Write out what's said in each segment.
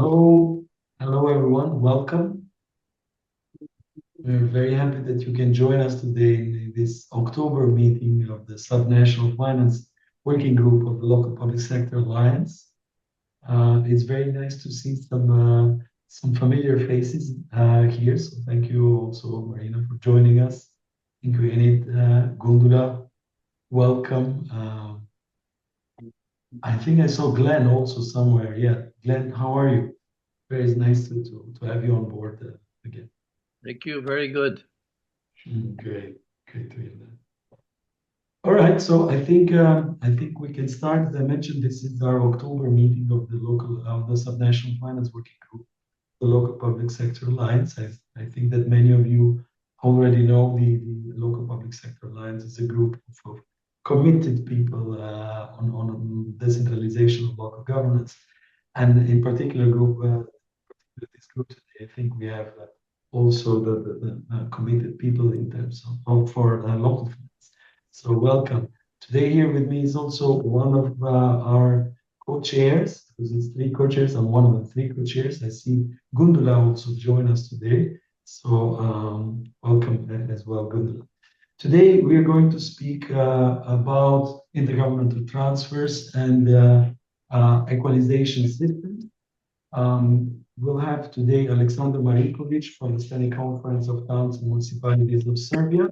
Hello everyone, welcome. We're very happy that you can join us today in this October meeting of the Subnational Finance Working Group of the Local Public Sector Alliance. It's very nice to see some familiar faces here, so thank you also, Marina, for joining us. Thank you, Enid, Gundula, welcome. I think I saw Glenn also somewhere. Yeah, Glenn, how are you? Very nice to have you on board again. Thank you. Very good. Great to hear that. All right, so I think we can start. As I mentioned, this is our October meeting of the Subnational Finance Working Group, the Local Public Sector Alliance. I think that many of you already know the Local Public Sector Alliance is a group of committed people on decentralization of local governance, and in particular this group today, I think we have also the committed people in terms for local finance. So welcome. Today here with me is also one of our co-chairs, because it's three co-chairs. I'm one of the three co-chairs. I see Gundula also join us today. So welcome as well, Gundula. Today we are going to speak about intergovernmental transfers and equalization systems. We'll have today Alexander Marinkovic from the Standing Conference of Towns and Municipalities of Serbia,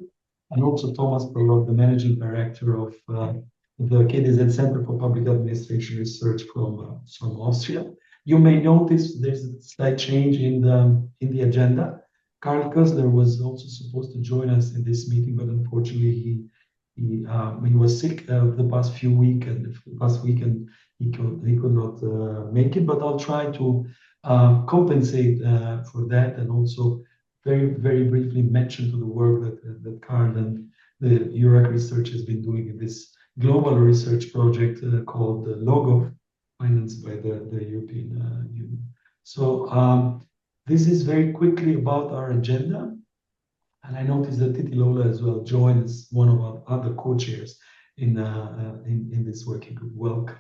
and also Thomas Prolog, the Managing Director of the KDZ Center for Public Administration Research from Austria. You may notice there's a slight change in the agenda. Karl Kessler was also supposed to join us in this meeting, but unfortunately he was sick the past week, and he could not make it. But I'll try to compensate for that, and also very briefly mention to the work that Karl and the EURAC research has been doing in this global research project called LOGO, financed by the European Union. So this is very quickly about our agenda. And I noticed that Titi Lola as well joined as one of our other co-chairs in this working group. Welcome.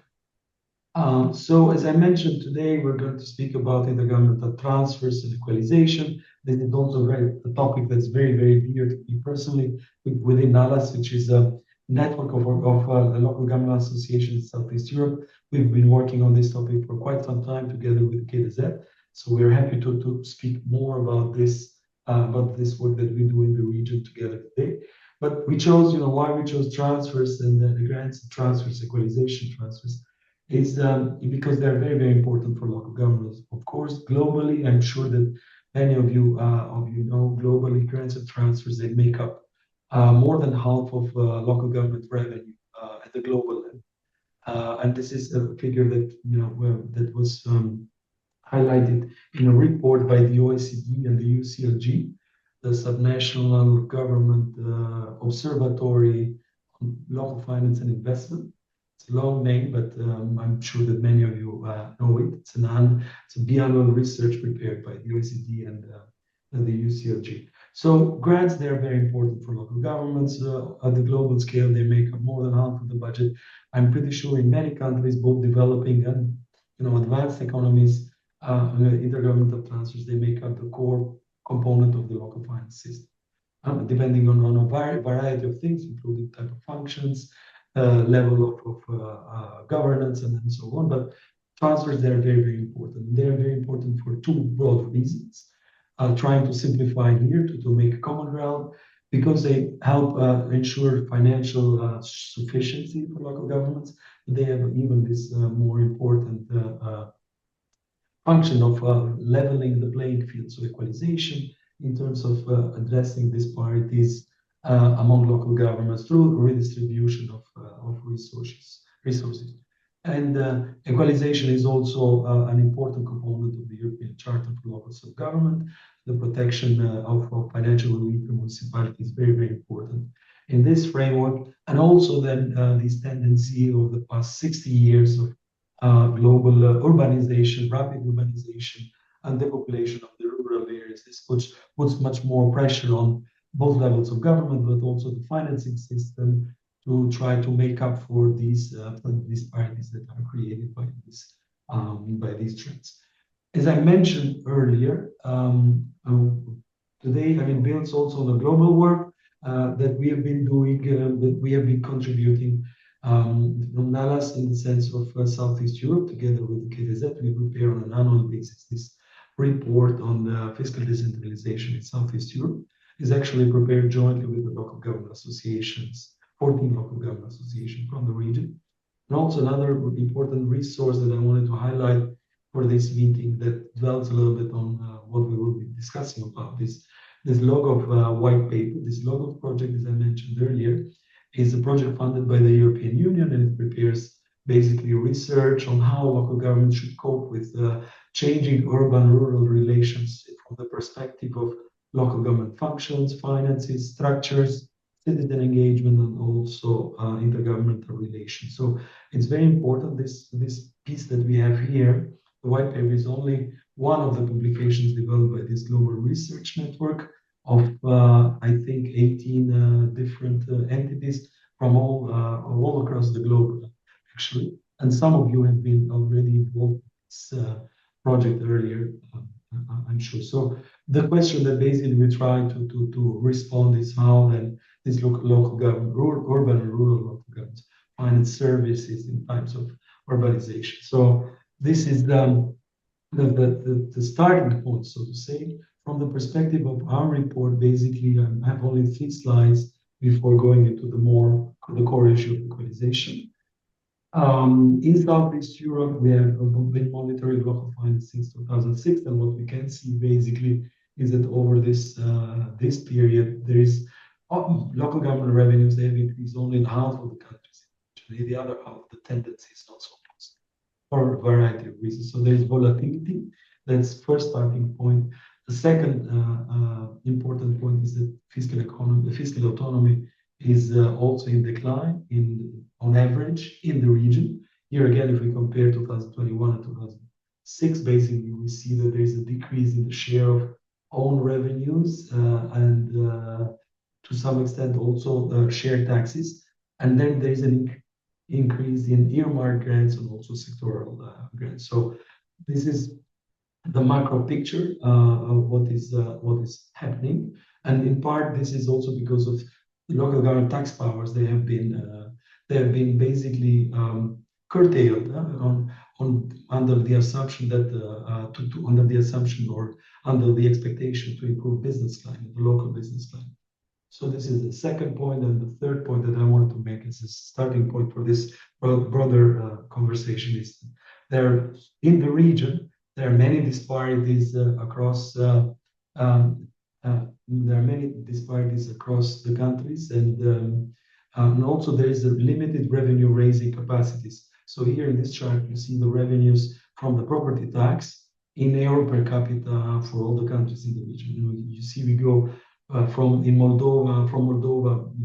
So as I mentioned today, we're going to speak about intergovernmental transfers and equalization. This is also a topic that's very dear to me personally within NALAS, which is a network of local government associations in Southeast Europe. We've been working on this topic for quite some time together with KDZ. So we're happy to speak more about this work that we do in the region together today. But we chose, why we chose transfers and the grants and transfers, equalization transfers, is because they're very important for local governments. Of course, globally, I'm sure that many of you know, globally, grants and transfers, they make up more than half of local government revenue at the global level. And this is a figure that that was highlighted in a report by the OECD and the UCLG, the Subnational Government Observatory on Local Finance and Investment. It's a long name, but I'm sure that many of you know it. It's a biannual research prepared by the OECD and the UCLG. So grants, they're very important for local governments. At the global scale, they make up more than half of the budget. I'm pretty sure in many countries, both developing and advanced economies, intergovernmental transfers, they make up the core component of the local finance system, depending on a variety of things, including type of functions, level of governance, and so on. But transfers, they're very important. They're very important for two broad reasons. Trying to simplify here to make common ground, because they help ensure financial sufficiency for local governments. They have even this more important function of leveling the playing field, so equalization in terms of addressing disparities among local governments through redistribution of resources. And equalization is also an important component of the European Charter for Local Self-Government. The protection of financial weaker municipalities is very important in this framework. And also then this tendency of the past 60 years of global urbanization, rapid urbanization, and depopulation of the rural areas. This puts much more pressure on both levels of government, but also the financing system to try to make up for these disparities that are created by these trends. As I mentioned earlier, today, builds also on the global work that we have been doing, that we have been contributing from NALAS in the sense of Southeast Europe, together with the KDZ. We prepare on an annual basis this report on the fiscal decentralization in Southeast Europe. Is actually prepared jointly with the local government associations, 14 local government associations from the region. And also another important resource that I wanted to highlight for this meeting that dwells a little bit on what we will be discussing about this log of white paper. This log of project, as I mentioned earlier, is a project funded by the European Union, and it prepares basically research on how local governments should cope with changing urban-rural relations from the perspective of local government functions, finances, structures, citizen engagement, and also intergovernmental relations. So it's very important, this piece that we have here. The white paper is only one of the publications developed by this global research network of, I think, 18 different entities from all across the globe, actually. And some of you have been already involved in this project earlier, I'm sure. So the question that basically we try to respond is how then this local government, urban and rural local governments, find services in times of urbanization. So this is the starting point, so to say. From the perspective of our report, basically, I have only 3 slides before going into the core issue of equalization. In Southeast Europe, we have been monitoring local finance since 2006, and what we can see basically is that over this period, there is local government revenues. They have increased only in half of the countries. Actually, the other half, the tendency is not so positive for a variety of reasons. So there is volatility. That's first starting point. The second important point is that fiscal autonomy is also in decline on average in the region. Here again, if we compare 2021 and 2006, basically we see that there is a decrease in the share of own revenues and to some extent also share taxes. And then there is an increase in earmark grants and also sectoral grants. So this is the macro picture of what is happening. And in part, this is also because of local government tax powers. They have been basically curtailed under the assumption that under the expectation to improve business climate, the local business climate. So this is the second point, and the third point that I want to make as a starting point for this broader conversation is there in the region. There are many disparities across the countries, and also there is a limited revenue raising capacities. So here in this chart, you see the revenues from the property tax in euro per capita for all the countries in the region. You see, we go from Moldova,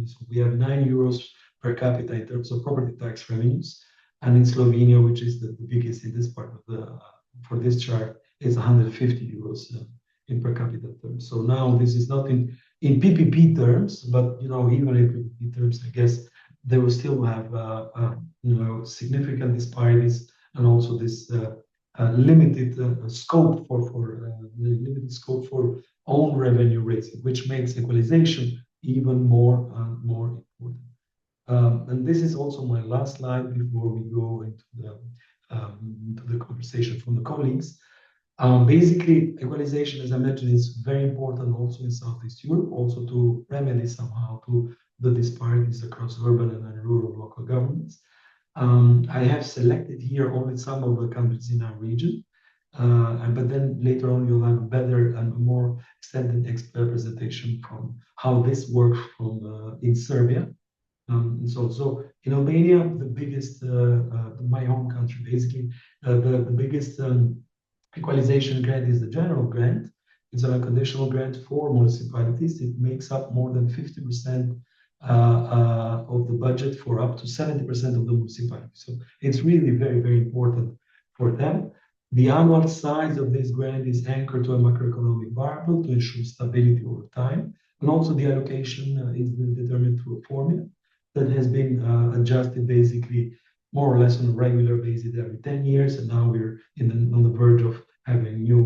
so we have 9 euros per capita in terms of property tax revenues, and in Slovenia, which is the biggest in this part of for this chart, is 150 euros in per capita terms. So now this is not in PPP terms, but even in PPP terms, I guess they will still have significant disparities, and also this limited scope for own revenue raising, which makes equalization even more important. And this is also my last slide before we go into the conversation from the colleagues. Basically, equalization, as I mentioned, is very important also in Southeast Europe, also to remedy somehow to the disparities across urban and rural local governments. I have selected here only some of the countries in our region, but then later on you'll have a better and more extended representation from how this works in Serbia. So in Albania, the biggest, my home country, basically, the biggest equalization grant is the general grant. It's an unconditional grant for municipalities. It makes up more than 50% of the budget for up to 70% of the municipalities. So it's really very, very important for them. The annual size of this grant is anchored to a macroeconomic variable to ensure stability over time. And also the allocation is determined through a formula that has been adjusted basically more or less on a regular basis every 10 years. And now we're on the verge of have a new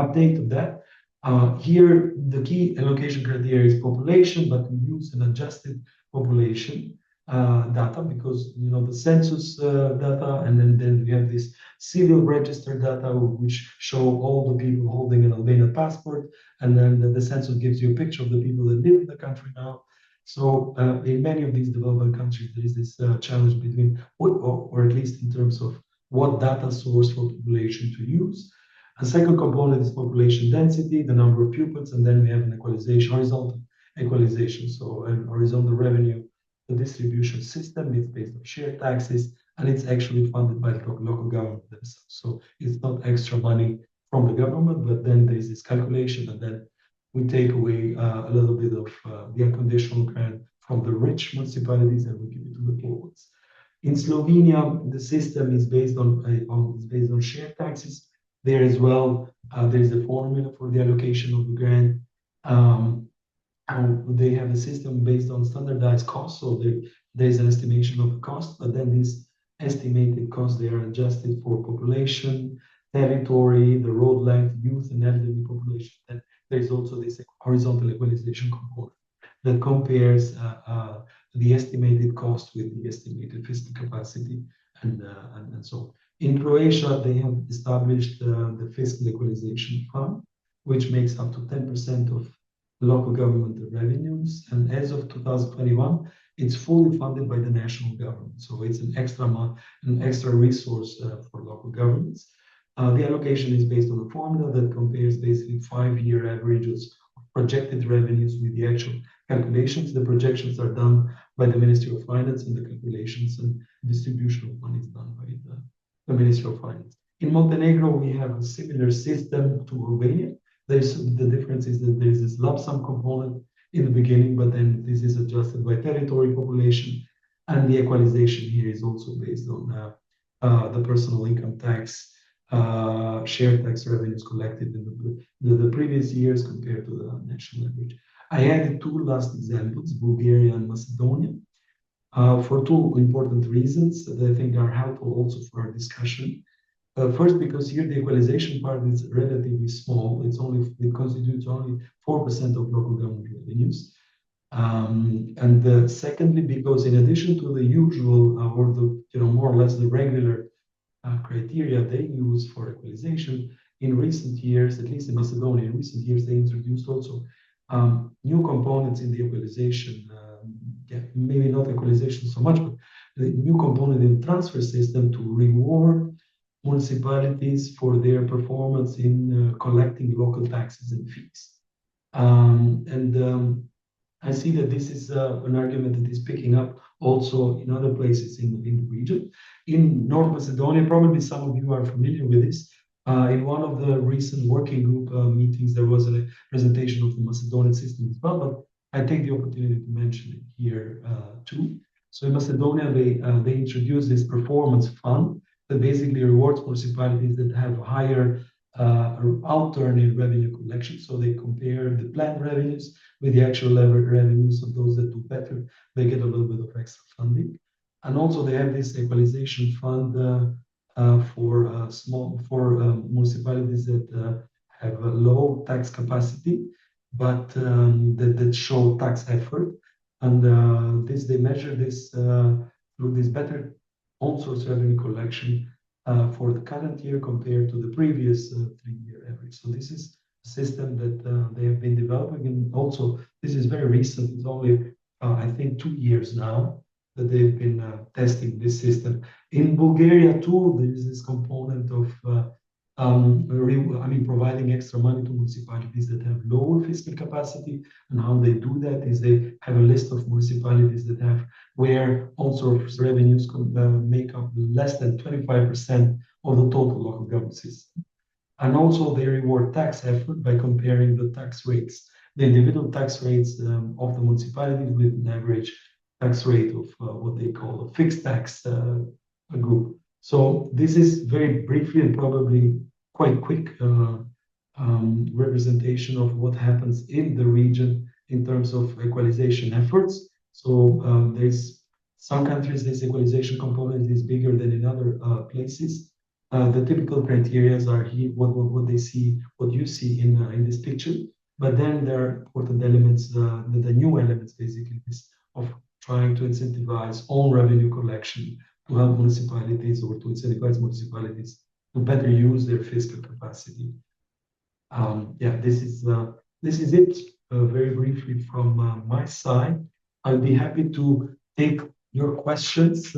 update of that. Here, the key allocation criteria is population, but we use an adjusted population data because the census data, and then we have this civil register data which show all the people holding an Albanian passport, and then the census gives you a picture of the people that live in the country now. So in many of these developing countries, there is this challenge between, or at least in terms of what data source for population to use. A second component is population density, the number of pupils, and then we have an equalization, horizontal equalization. So an horizontal revenue distribution system. It's based on shared taxes, and it's actually funded by the local government themselves. So it's not extra money from the government, but then there is this calculation, and then we take away a little bit of the unconditional grant from the rich municipalities, and we give it to the poor ones. In Slovenia, the system is based on shared taxes. There as well, there is a formula for the allocation of the grant. They have a system based on standardized costs, so there is an estimation of the cost, but then these estimated costs, they are adjusted for population, territory, the road length, youth and elderly population. And there is also this horizontal equalization component that compares the estimated cost with the estimated fiscal capacity and so on. In Croatia, they have established the Fiscal Equalization Fund, which makes up to 10% of local government revenues. And as of 2021, it's fully funded by the national government. So it's an extra resource for local governments. The allocation is based on a formula that compares basically 5-year averages of projected revenues with the actual calculations. The projections are done by the Ministry of Finance, and the calculations and distribution of money is done by the Ministry of Finance. In Montenegro, we have a similar system to Albania. The difference is that there's this lump sum component in the beginning, but then this is adjusted by territory, population, and the equalization here is also based on the personal income tax, shared tax revenues collected in the previous years compared to the national average. I added two last examples, Bulgaria and Macedonia, for two important reasons that I think are helpful also for our discussion. First, because here the equalization part is relatively small. It constitutes only 4% of local government revenues. And secondly, because in addition to the usual or the more or less the regular criteria they use for equalization, in recent years, at least in Macedonia, in recent years they introduced also new components in the equalization. Maybe not equalization so much, but the new component in the transfer system to reward municipalities for their performance in collecting local taxes and fees. I see that this is an argument that is picking up also in other places in the region. In North Macedonia, probably some of you are familiar with this. In one of the recent working group meetings, there was a presentation of the Macedonian system as well, but I take the opportunity to mention it here too. So in Macedonia, they introduced this performance fund that basically rewards municipalities that have a higher outturn in revenue collection. So they compare the planned revenues with the actual revenues of those that do better. They get a little bit of extra funding. And also they have this equalization fund for municipalities that have a low tax capacity, but that show tax effort. And they measure this through this better on-source revenue collection for the current year compared to the previous 3-year average. So this is a system that they have been developing, and also this is very recent. It's only I think 2 years now that they've been testing this system. In Bulgaria too, there is this component of providing extra money to municipalities that have lower fiscal capacity. And how they do that is they have a list of municipalities that have where all sorts of revenues make up less than 25% of the total local government system. And also they reward tax effort by comparing the tax rates, the individual tax rates of the municipalities with an average tax rate of what they call a fixed tax group. So this is very briefly and probably quite quick representation of what happens in the region in terms of equalization efforts. So there's some countries, this equalization component is bigger than in other places. The typical criteria are here, what they see, what you see in this picture. But then there are important elements, the new elements basically is of trying to incentivize own revenue collection to help municipalities or to incentivize municipalities to better use their fiscal capacity. Yeah, this is it very briefly from my side. I'll be happy to take your questions.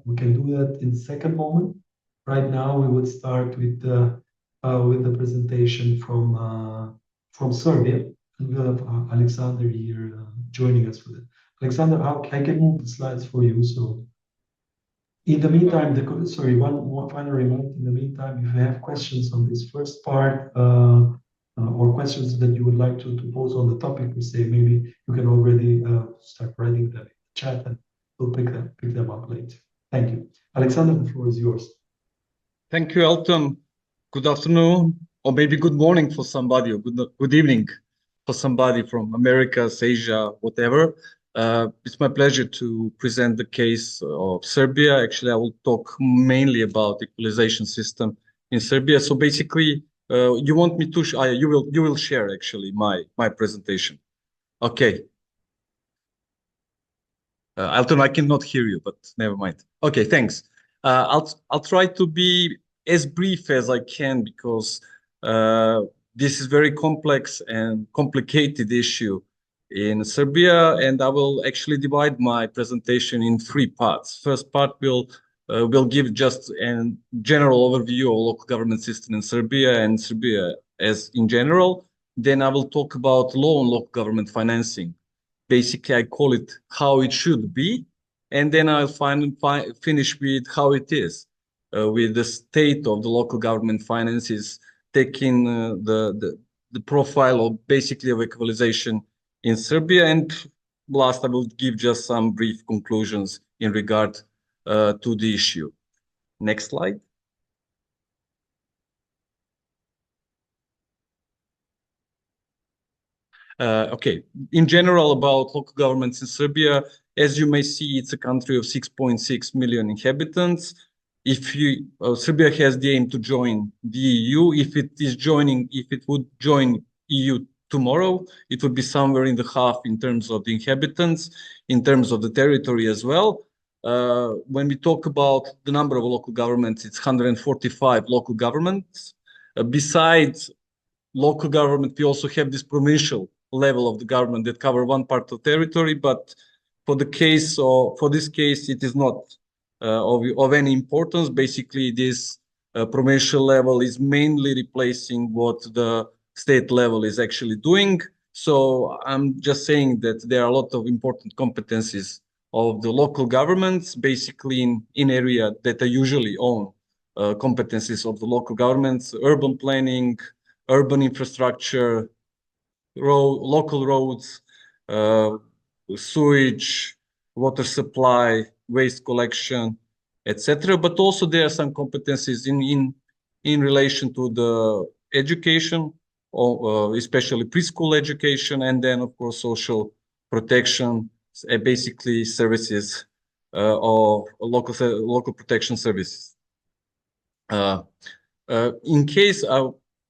We can do that in the second moment. Right now, we would start with the presentation from Serbia, and we'll have Alexander here joining us for that. Alexander, I can move the slides for you. So, in the meantime, sorry, one final remark. In the meantime, if you have questions on this first part or questions that you would like to pose on the topic, we say maybe you can already start writing them in the chat, and we'll pick them up later. Thank you, Alexander. The floor is yours. Thank you, Elton. Good afternoon, or maybe good morning for somebody, or good evening for somebody from Americas, Asia, whatever. It's my pleasure to present the case of Serbia. Actually, I will talk mainly about the equalization system in Serbia. So basically, you want me to you will share actually my presentation. Okay. Elton, I cannot hear you, but never mind. Okay, thanks. I'll try to be as brief as I can because this is very complex and complicated issue in Serbia, and I will actually divide my presentation in three parts. First part will give just a general overview of local government system in Serbia and Serbia as in general. Then I will talk about law and local government financing. Basically, I call it how it should be, and then I'll finish with how it is, with the state of the local government finances, taking the profile of basically of equalization in Serbia, and last I will give just some brief conclusions in regard to the issue. Next slide. Okay, in general about local governments in Serbia, as you may see, it's a country of 6.6 million inhabitants. If Serbia has the aim to join the EU, if it would join EU tomorrow, it would be somewhere in the half in terms of the inhabitants, in terms of the territory as well. When we talk about the number of local governments, it's 145 local governments. Besides local government, we also have this provincial level of the government that cover one part of territory, but for this case, it is not of any importance. Basically, this provincial level is mainly replacing what the state level is actually doing. So I'm just saying that there are a lot of important competencies of the local governments, basically in area that are usually own competencies of the local governments: urban planning, urban infrastructure, local roads, sewage, water supply, waste collection, etc. But also there are some competencies in relation to the education, especially preschool education, and then of course social protection, basically services of local protection services. In case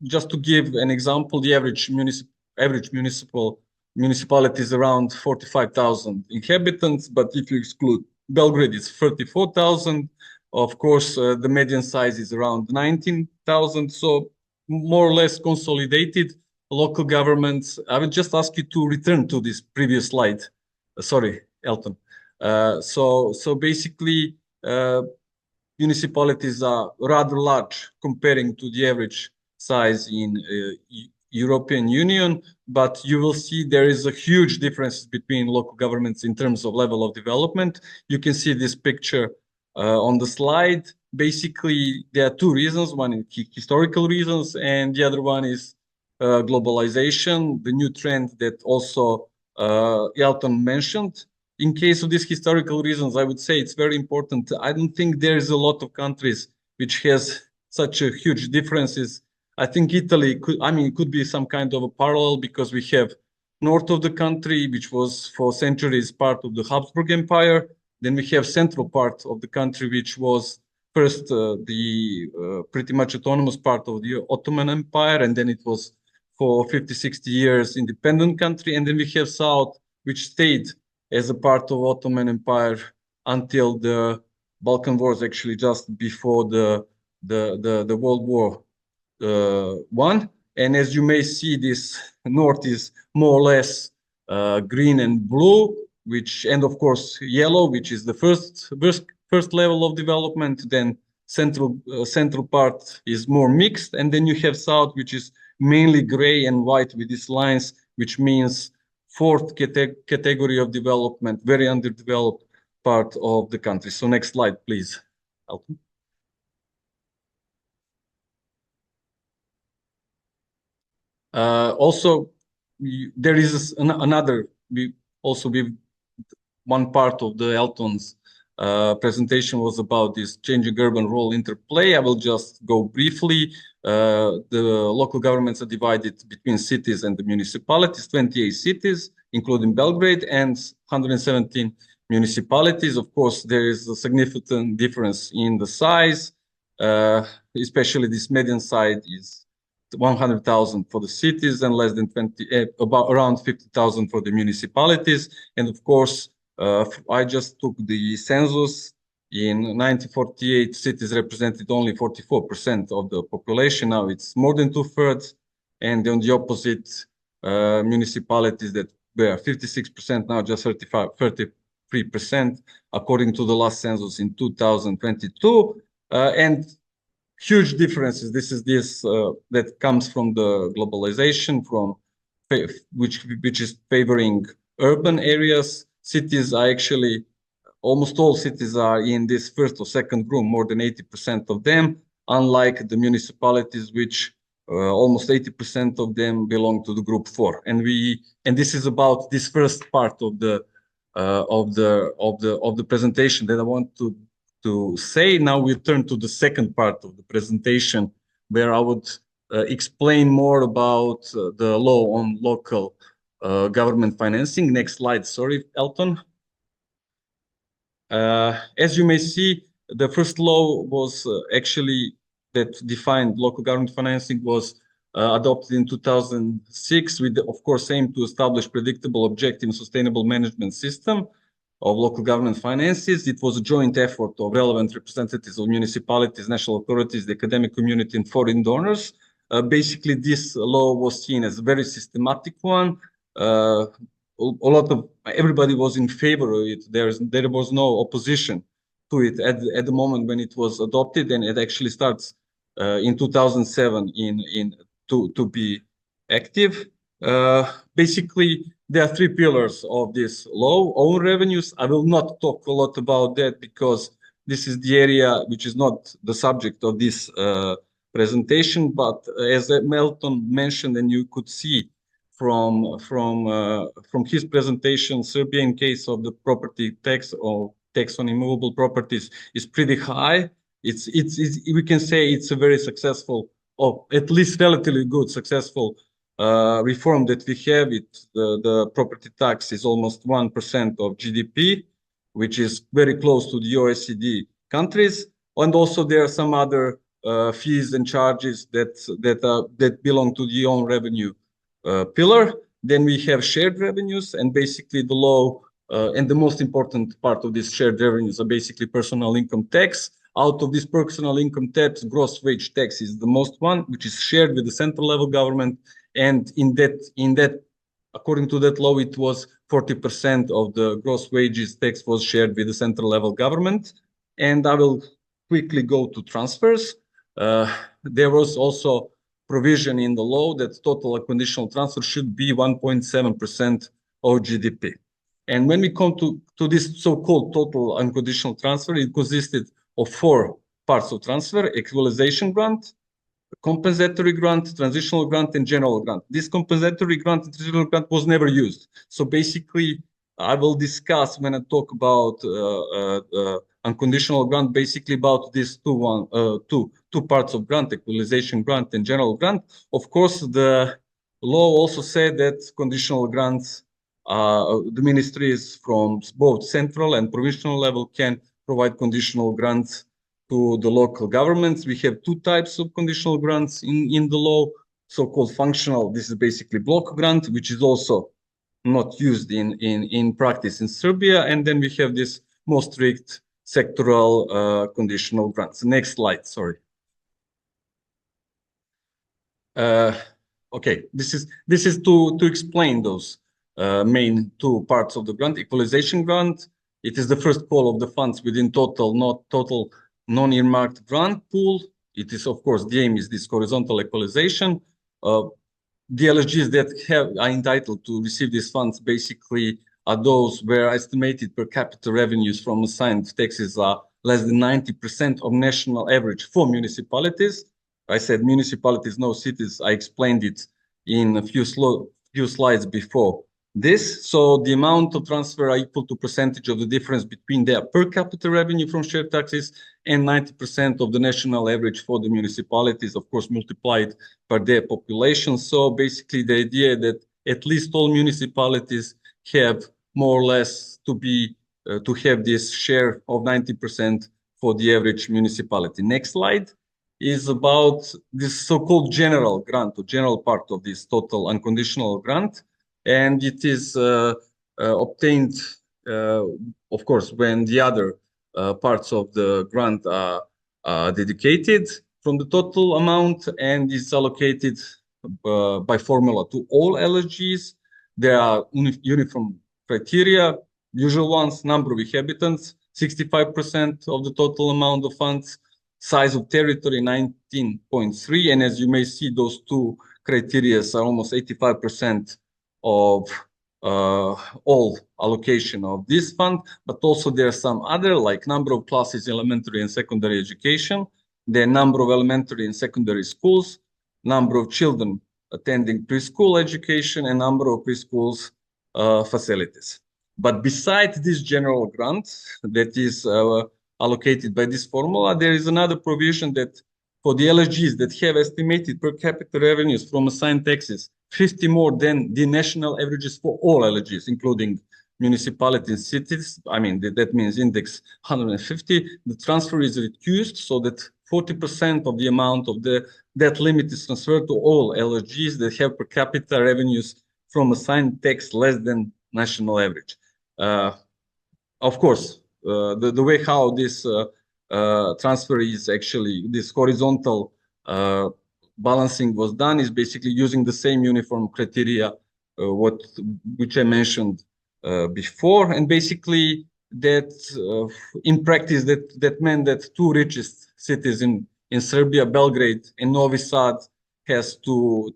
just to give an example, the average municipality is around 45,000 inhabitants, but if you exclude Belgrade, it's 34,000. Of course, the median size is around 19,000, so more or less consolidated local governments. I will just ask you to return to this previous slide. Sorry, Elton. So basically, municipalities are rather large comparing to the average size in European Union, but you will see there is a huge difference between local governments in terms of level of development. You can see this picture on the slide. Basically, there are two reasons. One is historical reasons, and the other one is globalization, the new trend that also Elton mentioned. In case of these historical reasons, I would say it's very important. I don't think there is a lot of countries which has such a huge differences. I think Italy could be some kind of a parallel because we have north of the country, which was for centuries part of the Habsburg Empire. Then we have central part of the country, which was first the pretty much autonomous part of the Ottoman Empire, and then it was for 50, 60 years independent country. And then we have South, which stayed as a part of Ottoman Empire until the Balkan Wars, actually just before the World War I. And as you may see, this north is more or less green and blue, and of course yellow, which is the first level of development. Then central part is more mixed, and then you have south, which is mainly gray and white with these lines, which means fourth category of development, very underdeveloped part of the country. So next slide, please, Elton. Also, there is another. One part of the Elton's presentation was about this changing urban role interplay. I will just go briefly. The local governments are divided between cities and the municipalities, 28 cities, including Belgrade, and 117 municipalities. Of course, there is a significant difference in the size, especially this median size is 100,000 for the cities and less than around 50,000 for the municipalities. And of course, I just took the census. In 1948, cities represented only 44% of the population. Now it's more than 2/3. And on the opposite, municipalities that were 56%, now just 33%, according to the last census in 2022. And huge differences. This that comes from the globalization, which is favoring urban areas. Cities are actually, almost all cities are in this first or second group, more than 80% of them, unlike the municipalities, which almost 80% of them belong to the group 4. And this is about this first part of the presentation that I want to say. Now we turn to the second part of the presentation, where I would explain more about the law on local government financing. Next slide, sorry, Elton. As you may see, the first law was actually that defined local government financing was adopted in 2006 with, of course, aim to establish predictable, objective, and sustainable management system of local government finances. It was a joint effort of relevant representatives of municipalities, national authorities, the academic community, and foreign donors. Basically, this law was seen as a very systematic one. Everybody was in favor of it. There was no opposition to it at the moment when it was adopted, and it actually starts in 2007 to be active. Basically, there are three pillars of this law. Own revenues. I will not talk a lot about that because this is the area which is not the subject of this presentation. But as Elton mentioned, and you could see from his presentation, Serbia, in case of the property tax or tax on immovable properties, is pretty high. We can say it's a very successful, or at least relatively good, successful reform that we have. The property tax is almost 1% of GDP, which is very close to the OECD countries. And also there are some other fees and charges that belong to the own revenue pillar. Then we have shared revenues, and basically the law and the most important part of these shared revenues are basically personal income tax. Out of this personal income tax, gross wage tax is the most one, which is shared with the central level government. And in that, according to that law, it was 40% of the gross wages tax was shared with the central level government. And I will quickly go to transfers. There was also provision in the law that total unconditional transfer should be 1.7% of GDP. And when we come to this so-called total unconditional transfer, it consisted of 4 parts of transfer: equalization grant, compensatory grant, transitional grant, and general grant. This compensatory grant and transitional grant was never used. So basically, I will discuss when I talk about unconditional grant, basically about these two parts of grant: equalization grant and general grant. Of course, the law also said that conditional grants, the ministries from both central and provincial level can provide conditional grants to the local governments. We have two types of conditional grants in the law, so-called functional. This is basically block grant, which is also not used in practice in Serbia. And then we have this more strict sectoral conditional grants. Next slide, sorry. Okay, this is to explain those main two parts of the grant. Equalization grant, it is the first call of the funds within total non-earmarked grant pool. It is, of course, the aim is this horizontal equalization. The LSGs that are entitled to receive these funds basically are those where estimated per capita revenues from assigned taxes are less than 90% of national average for municipalities. I said municipalities, no cities. I explained it in a few slides before this. So the amount of transfer are equal to percentage of the difference between their per capita revenue from shared taxes and 90% of the national average for the municipalities, of course, multiplied by their population. So basically the idea that at least all municipalities have more or less to have this share of 90% for the average municipality. Next slide is about this so-called general grant, or general part of this total unconditional grant. And it is obtained, of course, when the other parts of the grant are dedicated from the total amount and is allocated by formula to all LSGs. There are uniform criteria, usual ones: number of inhabitants, 65% of the total amount of funds, size of territory, 19.3. And as you may see, those two criteria are almost 85% of all allocation of this fund. But also there are some other, like number of classes, elementary and secondary education, the number of elementary and secondary schools, number of children attending preschool education, and number of preschools facilities. But besides this general grant that is allocated by this formula, there is another provision that for the LSGs that have estimated per capita revenues from assigned taxes 50 more than the national averages for all LSGs, including municipalities and cities. I mean, that means index 150. The transfer is reduced so that 40% of the amount of that limit is transferred to all LSGs that have per capita revenues from assigned tax less than national average. Of course, the way how this transfer is actually, this horizontal balancing was done is basically using the same uniform criteria which I mentioned before. And basically that in practice that meant that two richest cities in Serbia, Belgrade and Novi Sad, has to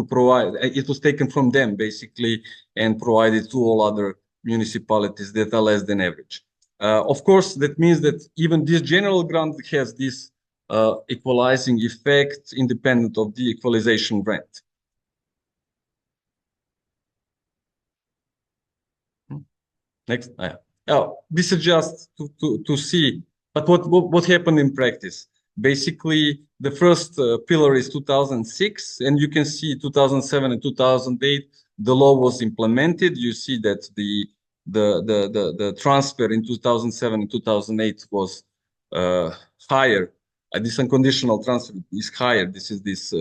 provide, it was taken from them basically and provided to all other municipalities that are less than average. Of course, that means that even this general grant has this equalizing effect independent of the equalization grant. Next. This is just to see, but what happened in practice? Basically, the first pillar is 2006, and you can see 2007 and 2008, the law was implemented. You see that the transfer in 2007 and 2008 was higher. This unconditional transfer is higher. This is this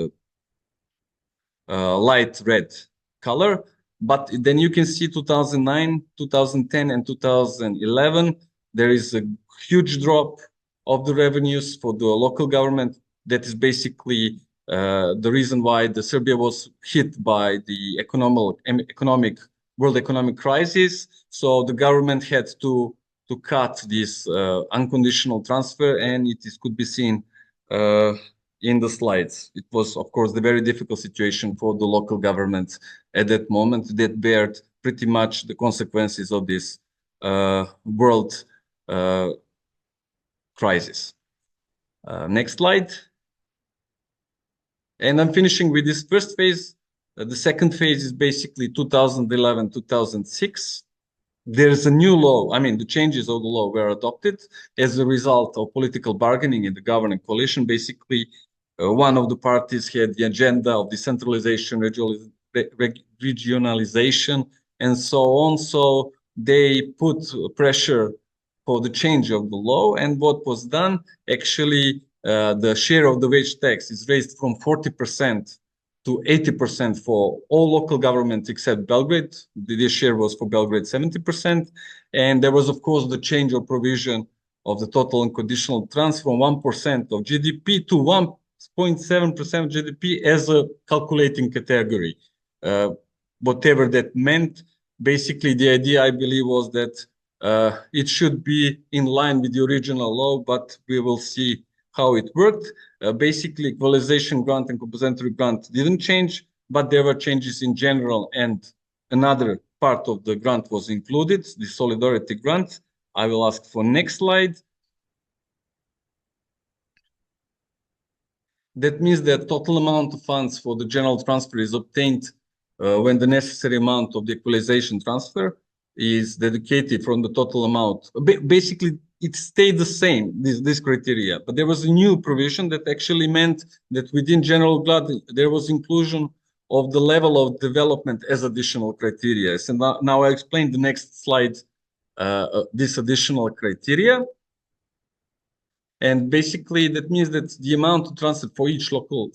light red color. But then you can see 2009, 2010, and 2011, there is a huge drop of the revenues for the local government. That is basically the reason why Serbia was hit by the world economic crisis. So the government had to cut this unconditional transfer, and could be seen in the slides. It was, of course, the very difficult situation for the local government at that moment that bared pretty much the consequences of this world crisis. Next slide. And I'm finishing with this first phase. The second phase is basically 2011, 2006. There's a new law. I mean, the changes of the law were adopted as a result of political bargaining in the governing coalition. Basically, one of the parties had the agenda of decentralization, regionalization, and so on. So they put pressure for the change of the law. And what was done, actually, the share of the wage tax is raised from 40% to 80% for all local governments except Belgrade. This share was for Belgrade 70%. And there was, of course, the change of provision of the total unconditional transfer from 1% of GDP to 1.7% of GDP as a calculating category. Whatever that meant, basically the idea, I believe, was that it should be in line with the original law, but we will see how it worked. Basically, equalization grant and compensatory grant didn't change, but there were changes in general, and another part of the grant was included, the solidarity grant. I will ask for next slide. That means that total amount of funds for the general transfer is obtained when the necessary amount of the equalization transfer is dedicated from the total amount. Basically, it stayed the same, this criteria, but there was a new provision that actually meant that within general grant, there was inclusion of the level of development as additional criteria. So now I explain the next slide, this additional criteria. And basically, that means that the amount to transfer for each local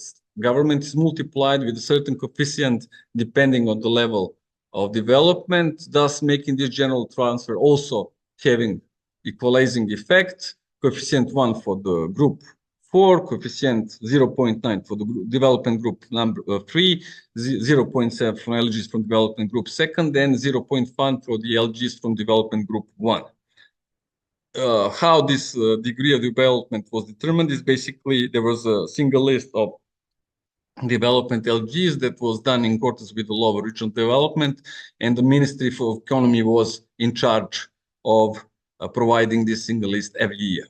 government is multiplied with a certain coefficient depending on the level of development, thus making this general transfer also having equalizing effect. Coefficient 1 for the group 4, coefficient 0.9 for the development group number 3, 0.7 from LGs from development group 2nd, and 0.5 for the LGs from development group 1. How this degree of development was determined is basically there was a single list of development LGs that was done in accordance with the law of regional development, and the Ministry of Economy was in charge of providing this single list every year.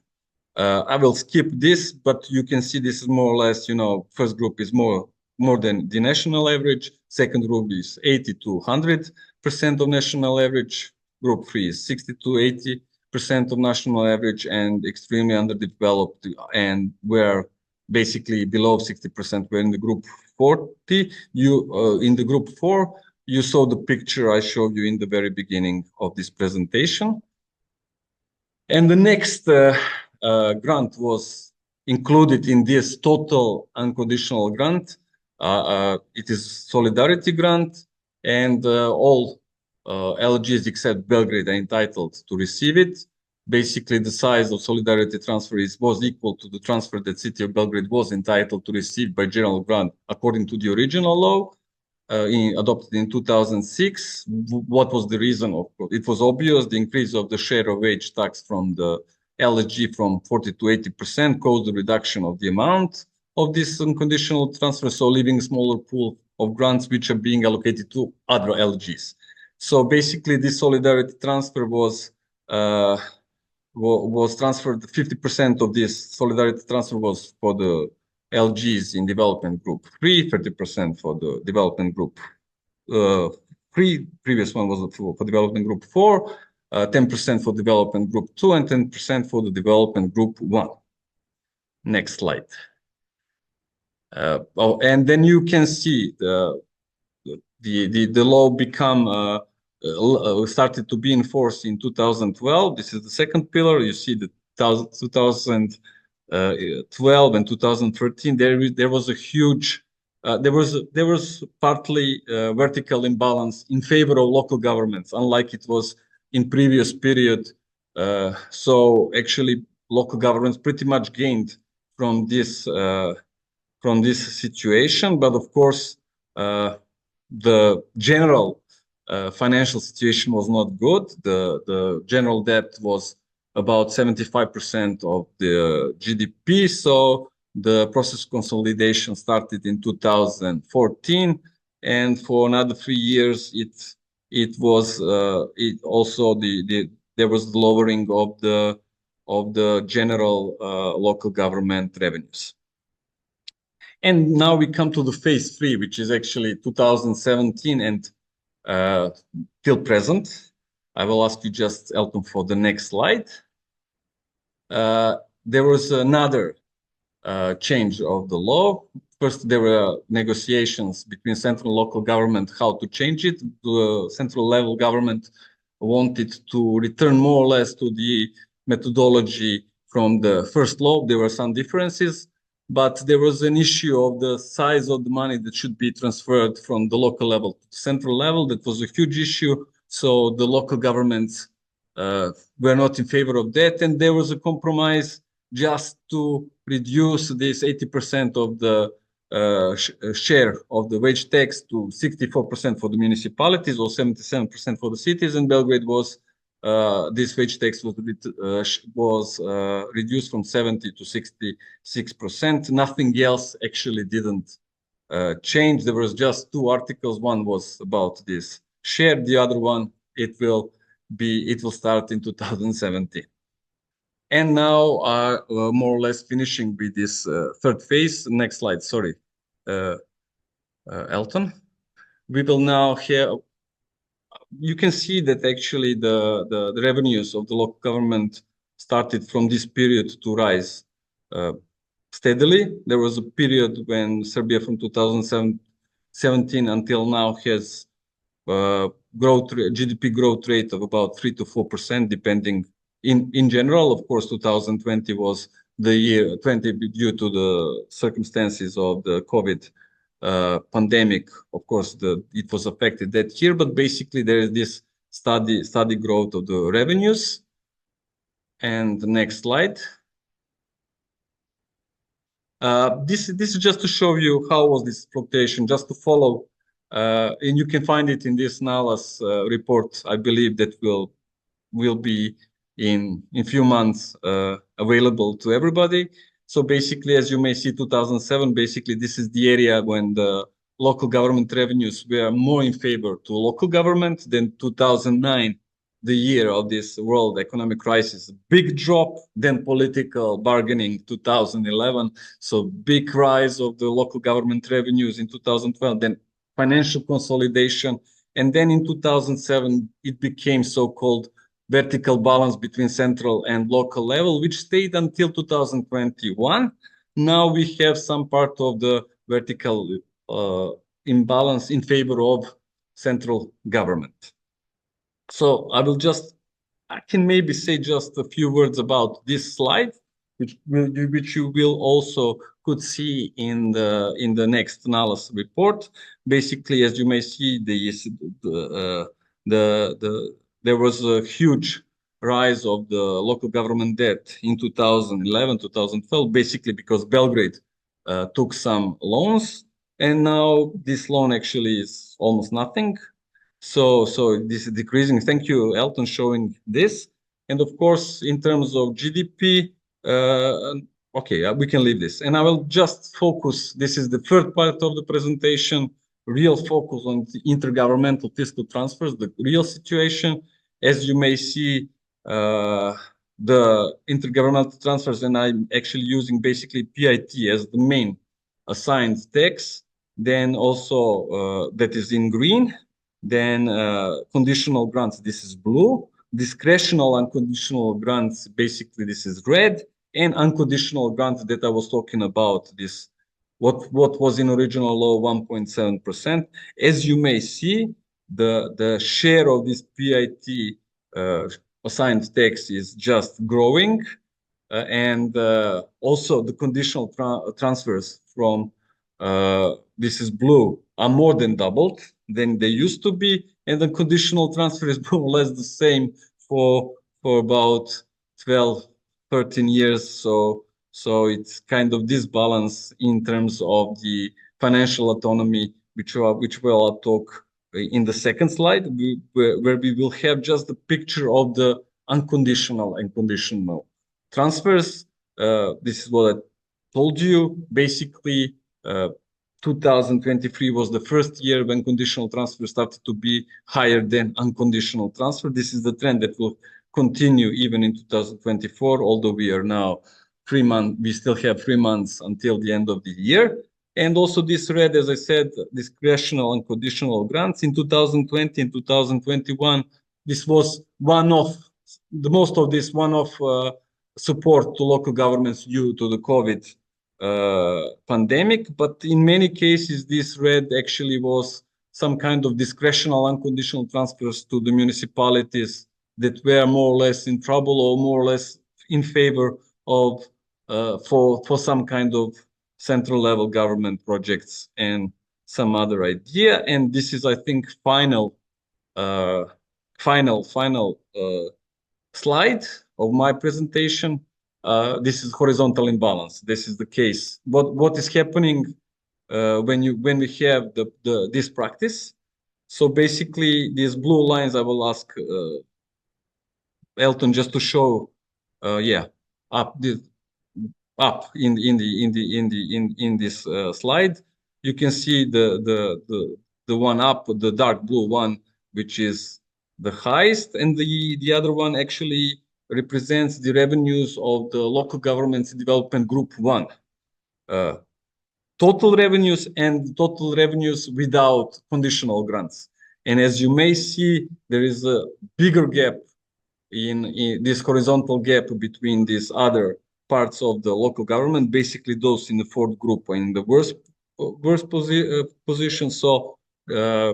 I will skip this, but you can see this is more or less, first group is more than the national average, second group is 80 to 100% of national average, group 3 is 60 to 80% of national average, and extremely underdeveloped, and where basically below 60% were in the group 40. In the group 4, you saw the picture I showed you in the very beginning of this presentation. And the next grant was included in this total unconditional grant. It is solidarity grant, and all LGs except Belgrade are entitled to receive it. Basically, the size of solidarity transfer was equal to the transfer that city of Belgrade was entitled to receive by general grant according to the original law adopted in 2006. What was the reason? Of course, it was obvious. The increase of the share of wage tax from the LG from 40 to 80% caused the reduction of the amount of this unconditional transfer, so leaving a smaller pool of grants which are being allocated to other LGs. So basically, this solidarity transfer was transferred. 50% of this solidarity transfer was for the LGs in development group 3, 30% for the development group 3. Previous one was for development group 4, 10% for development group 2, and 10% for the development group 1. Next slide. And then you can see the law become started to be enforced in 2012. This is the second pillar. You see the 2012 and 2013. There was a huge there was partly vertical imbalance in favor of local governments, unlike it was in previous period. So actually, local governments pretty much gained from this situation. But of course, the general financial situation was not good. The general debt was about 75% of the GDP. So the process of consolidation started in 2014, and for another 3 years, it was there was the lowering of the general local government revenues. And now we come to the phase 3, which is actually 2017 and till present. I will ask you just, Elton, for the next slide. There was another change of the law. First, there were negotiations between central and local government how to change it. The central level government wanted to return more or less to the methodology from the first law. There were some differences, but there was an issue of the size of the money that should be transferred from the local level to the central level. That was a huge issue. So the local governments were not in favor of that. And there was a compromise just to reduce this 80% of the share of the wage tax to 64% for the municipalities or 77% for the cities. And Belgrade was this wage tax was reduced from 70 to 66%. Nothing else actually didn't change. There was just two articles. One was about this share. The other one, it will start in 2017. And now more or less finishing with this third phase. Next slide, sorry, Elton. We will now have, you can see that actually the revenues of the local government started from this period to rise steadily. There was a period when Serbia from 2017 until now has GDP growth rate of about 3 to 4%, depending in general. Of course, 2020 was the year 20 due to the circumstances of the COVID pandemic. Of course, it was affected that year, but basically there is this steady growth of the revenues. And the next slide. This is just to show you how was this fluctuation, just to follow. And you can find it in this NALAS report. I believe that will be in few months available to everybody. So basically, as you may see, 2007, basically this is the area when the local government revenues were more in favor to local government. Then 2009, the year of this world economic crisis, big drop, then political bargaining 2011. So big rise of the local government revenues in 2012, then financial consolidation. And then in 2007, it became so-called vertical balance between central and local level, which stayed until 2021. Now we have some part of the vertical imbalance in favor of central government. So I can maybe say just a few words about this slide, which you will also could see in the next analysis report. Basically, as you may see, there was a huge rise of the local government debt in 2011, 2012, basically because Belgrade took some loans, and now this loan actually is almost nothing. So this is decreasing. Thank you, Elton, showing this. And of course, in terms of GDP, okay, we can leave this. And I will just focus, this is the third part of the presentation, real focus on the intergovernmental fiscal transfers, the real situation. As you may see, the intergovernmental transfers, and I'm actually using basically PIT as the main assigned tax. Then also that is in green. Then conditional grants, this is blue. Discretional unconditional grants, basically this is red. And unconditional grants that I was talking about, this what was in original law 1.7%. As you may see, the share of this PIT assigned tax is just growing, and also the conditional transfers from this is blue are more than doubled than they used to be, and the conditional transfer is more or less the same for about 12-13 years. So it's kind of this balance in terms of the financial autonomy, which we'll talk in the second slide, where we will have just the picture of the unconditional and conditional transfers. This is what I told you. Basically, 2023 was the first year when conditional transfer started to be higher than unconditional transfer. This is the trend that will continue even in 2024, although we are now 3 months, we still have 3 months until the end of the year. And also this red, as I said, discretional and conditional grants in 2020 and 2021. This was the most of this one-off support to local governments due to the COVID pandemic. But in many cases, this red actually was some kind of discretional unconditional transfers to the municipalities that were more or less in trouble or more or less in favor of for some kind of central level government projects and some other idea. And this is, I think, final slide of my presentation. This is horizontal imbalance. This is the case. What is happening when we have this practice? So basically, these blue lines, I will ask Elton just to show, up in this slide. You can see the one up, the dark blue one, which is the highest, and the other one actually represents the revenues of the local governments development group 1. Total revenues and total revenues without conditional grants. And as you may see, there is a bigger gap in this horizontal gap between these other parts of the local government, basically those in the fourth group are in the worst position. So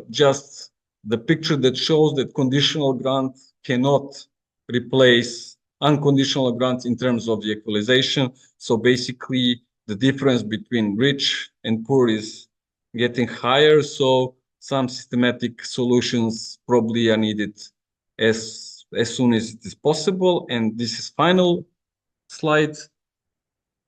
just the picture that shows that conditional grant cannot replace unconditional grants in terms of the equalization. So basically the difference between rich and poor is getting higher. So some systematic solutions probably are needed as soon as it is possible. And this is final slide.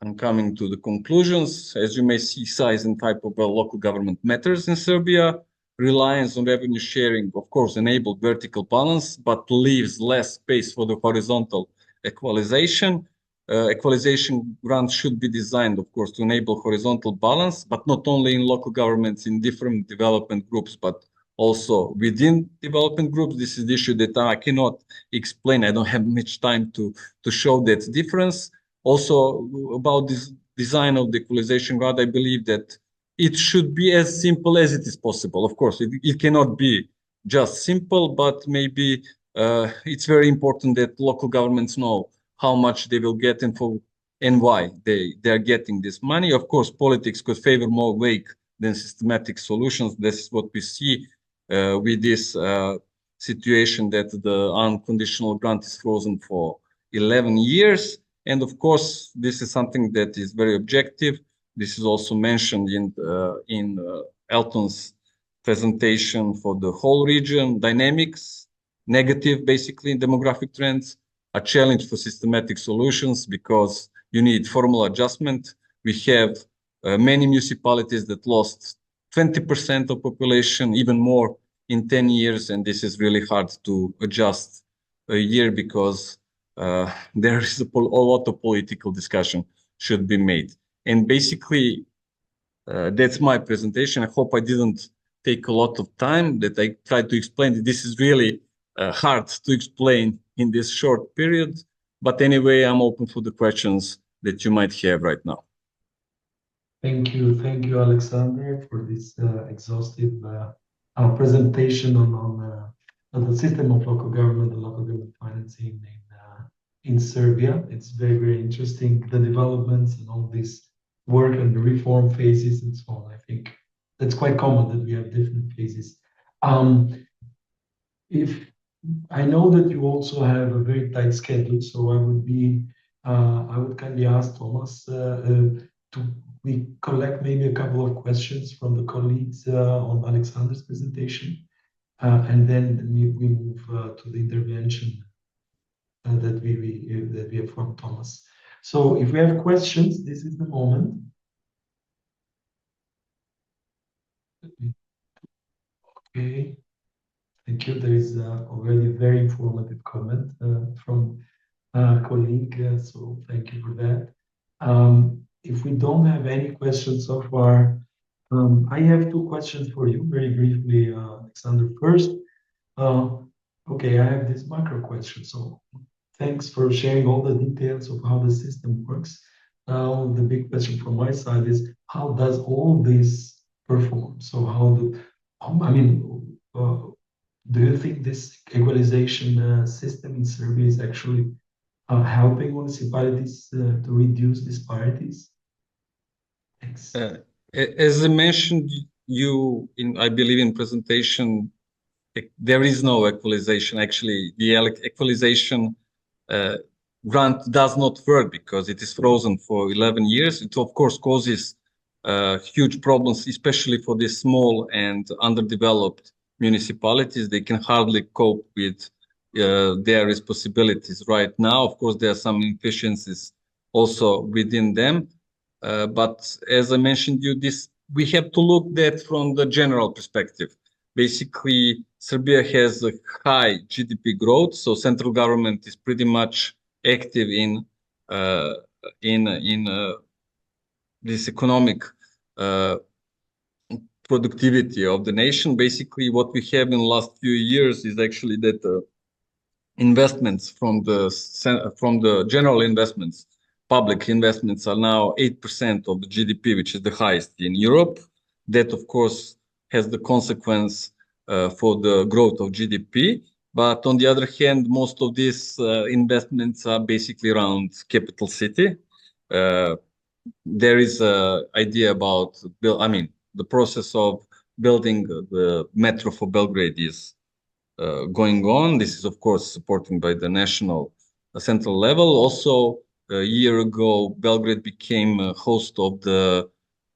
I'm coming to the conclusions. As you may see, size and type of local government matters in Serbia. Reliance on revenue sharing, of course, enabled vertical balance, but leaves less space for the horizontal equalization. Equalization grants should be designed, of course, to enable horizontal balance, but not only in local governments in different development groups, but also within development groups. This is the issue that I cannot explain. I don't have much time to show that difference. Also, about this design of the equalization grant, I believe that it should be as simple as it is possible. Of course, it cannot be just simple, but maybe it's very important that local governments know how much they will get and why they are getting this money. Of course, politics could favor more vague than systematic solutions. This is what we see with this situation that the unconditional grant is frozen for 11 years. And of course, this is something that is very objective. This is also mentioned in Elton's presentation for the whole region. Dynamics, negative, basically, demographic trends, a challenge for systematic solutions because you need formal adjustment. We have many municipalities that lost 20% of population, even more in 10 years, and this is really hard to adjust a year because there is a lot of political discussion should be made. And basically, that's my presentation. I hope I didn't take a lot of time, that I tried to explain that this is really hard to explain in this short period. But anyway, I'm open for the questions that you might have right now. Thank you, Alexander, for this exhaustive presentation on the system of local government and local government financing in Serbia. It's very, very interesting, the developments and all this work and the reform phases and so on. I think that's quite common that we have different phases. If I know that you also have a very tight schedule, so I would kindly ask Thomas we collect maybe a couple of questions from the colleagues on Alexander's presentation, and then we move to the intervention that we have from Thomas. So if we have questions, this is the moment. Okay, thank you. There is already a very informative comment from a colleague, so thank you for that. If we don't have any questions so far, I have two questions for you, very briefly, Alexander. First, okay, I have this macro question. So thanks for sharing all the details of how the system works. Now, the big question from my side is, how does all this perform? So do you think this equalization system in Serbia is actually helping municipalities to reduce disparities? Thanks. As I mentioned, I believe in presentation, there is no equalization. Actually, the equalization grant does not work because it is frozen for 11 years. It, of course, causes huge problems, especially for the small and underdeveloped municipalities. They can hardly cope with their responsibilities right now. Of course, there are some inefficiencies also within them. But as I mentioned you, we have to look at from the general perspective. Basically, Serbia has a high GDP growth, so central government is pretty much active in this economic productivity of the nation. Basically, what we have in the last few years is actually that investments from the general investments, public investments, are now 8% of the GDP, which is the highest in Europe. That, of course, has the consequence for the growth of GDP. But on the other hand, most of these investments are basically around capital city. There is an idea about, the process of building the metro for Belgrade is going on. This is, of course, supported by the national central level. Also, a year ago, Belgrade became a host of the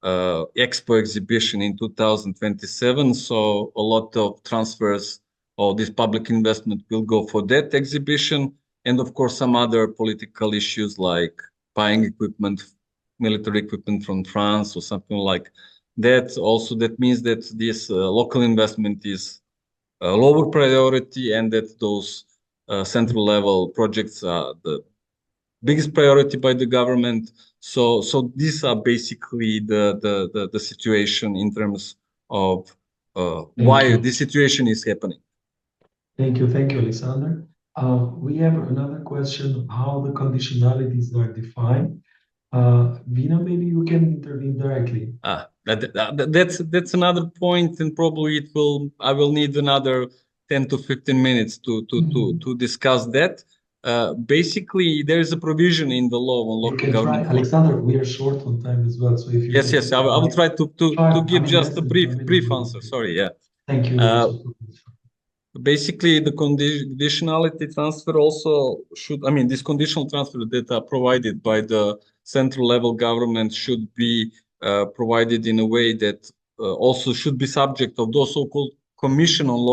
Expo exhibition in 2027. So a lot of transfers of this public investment will go for that exhibition. And of course, some other political issues like buying equipment, military equipment from France or something like that. Also, that means that this local investment is a lower priority, and that those central level projects are the biggest priority by the government. So these are basically the situation in terms of why this situation is happening. Thank you, Alexander. We have another question: how the conditionalities are defined. Vina, maybe you can intervene directly. That's another point, and probably I will need another 10 to 15 minutes to discuss that. Basically, there is a provision in the law on local government. Alexander, we are short on time as well, so if you yes, I will try to give just a brief answer. Sorry, yeah. Thank you. Basically, the conditionality transfer also should, this conditional transfer that are provided by the central level government should be provided in a way that also should be subject of those so-called commission on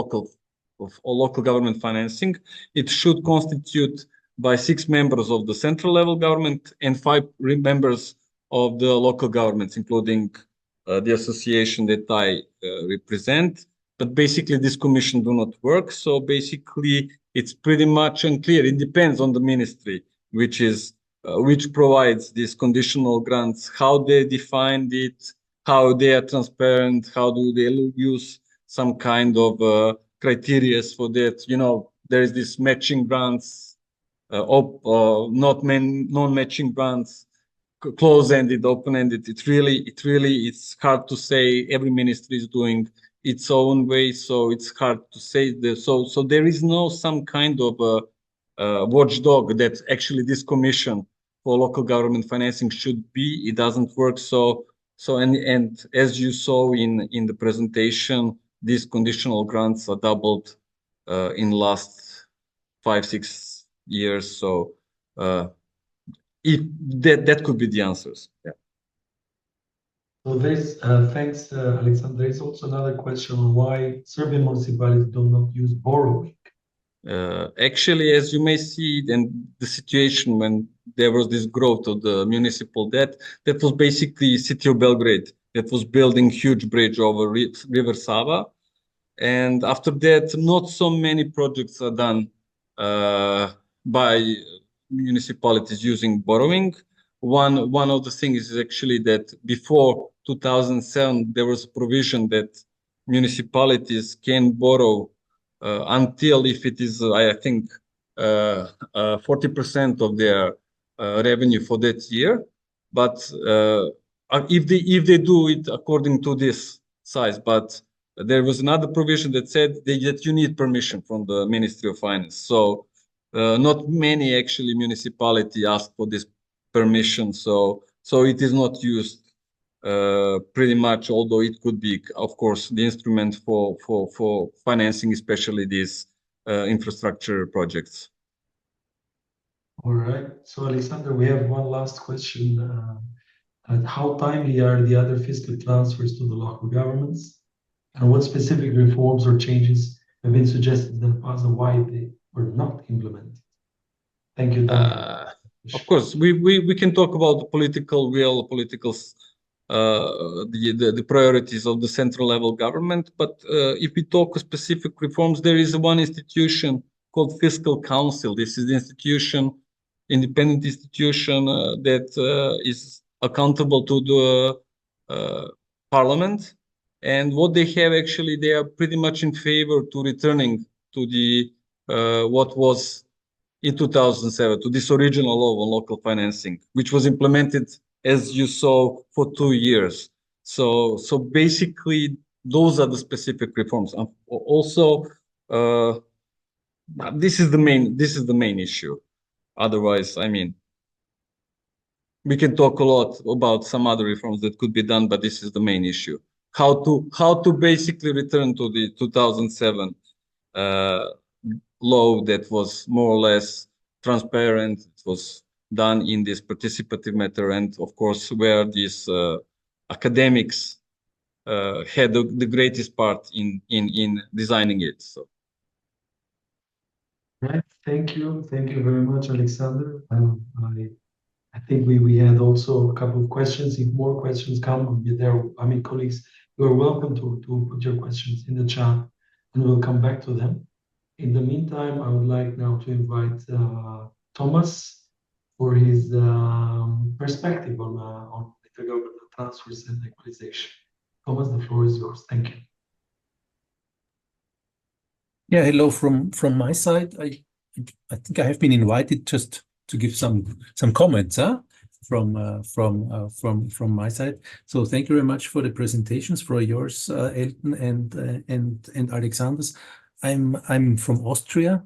local government financing. It should constitute by 6 members of the central level government and 5 members of the local governments, including the association that I represent. But basically, this commission do not work. So basically, it's pretty much unclear. It depends on the ministry, which provides these conditional grants, how they defined it, how they are transparent, how do they use some kind of criteria for that. There is this matching grants, non-matching grants, close-ended, open-ended. It's hard to say. Every ministry is doing its own way, so it's hard to say that. So there is no some kind of watchdog that actually this commission for local government financing should be. It doesn't work. And as you saw in the presentation, these conditional grants are doubled in the last 5-6 years. So that could be the answers. Yeah. So thanks, Alexander. There is also another question on why Serbian municipalities do not use borrowing. Actually, as you may see, in the situation when there was this growth of the municipal debt, that was basically city of Belgrade that was building huge bridge over River Sava. And after that, not so many projects are done by municipalities using borrowing. One of the things is actually that before 2007, there was a provision that municipalities can borrow until if it is, I think, 40% of their revenue for that year. But if they do it according to this size, but there was another provision that said that you need permission from the Ministry of Finance. So not many actually municipality ask for this permission. So it is not used pretty much, although it could be, of course, the instrument for financing, especially these infrastructure projects. All right. So, Alexander, we have one last question. How timely are the other fiscal transfers to the local governments? And what specific reforms or changes have been suggested in the past and why they were not implemented? Thank you, Daniel. Of course, we can talk about the political will, the priorities of the central level government. But if we talk specific reforms, there is one institution called Fiscal Council. This is the institution, independent institution that is accountable to the parliament. And what they have actually, they are pretty much in favor to returning to the what was in 2007, to this original law on local financing, which was implemented, as you saw, for 2 years. So basically, those are the specific reforms. Also, this is the main issue. Otherwise, I mean, we can talk a lot about some other reforms that could be done, but this is the main issue. How to basically return to the 2007 law that was more or less transparent. It was done in this participative manner, and of course, where these academics had the greatest part in designing it. So. Right. Thank you very much, Alexander. I think we had also a couple of questions. If more questions come, colleagues, you are welcome to put your questions in the chat, and we'll come back to them. In the meantime, I would like now to invite Thomas for his perspective on intergovernmental transfers and equalization. Thomas, the floor is yours. Thank you. Yeah, hello from my side. I think I have been invited just to give some comments from my side. So thank you very much for the presentations, for yours, Elton and Alexander's. I'm from Austria,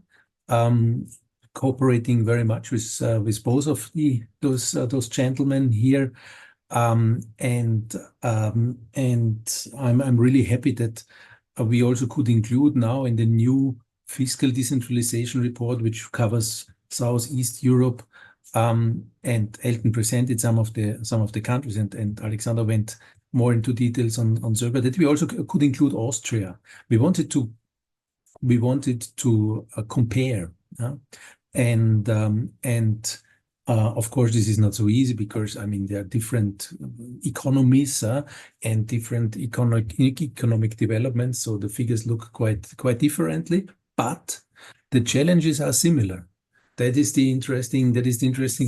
cooperating very much with both of those gentlemen here, and I'm really happy that we also could include now in the new fiscal decentralization report, which covers Southeast Europe, and Elton presented some of the countries, and Alexander went more into details on Serbia, that we also could include Austria. We wanted to compare, and of course this is not so easy, because I mean there are different economies and different economic developments, so the figures look quite differently, but the challenges are similar. That is the interesting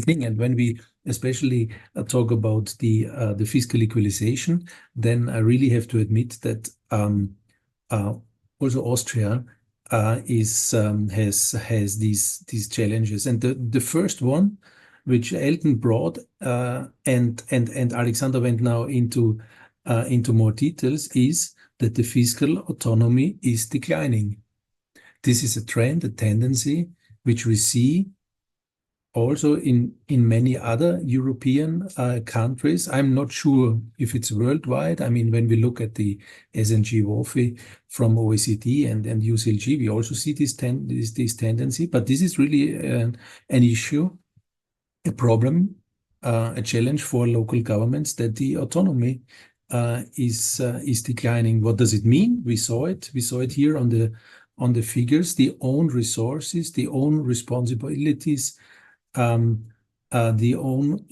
thing. And when we especially talk about the fiscal equalization, then I really have to admit that also Austria has these challenges. And the first one, which Elton brought, and Alexander went now into more details, is that the fiscal autonomy is declining. This is a trend, a tendency, which we see also in many other European countries. I'm not sure if it's worldwide. I mean, when we look at the SNG WOFI from OECD and UCLG, we also see this tendency. But this is really an issue, a problem, a challenge for local governments, that the autonomy is declining. What does it mean? We saw it here on the figures. The own resources, the own responsibilities, the own,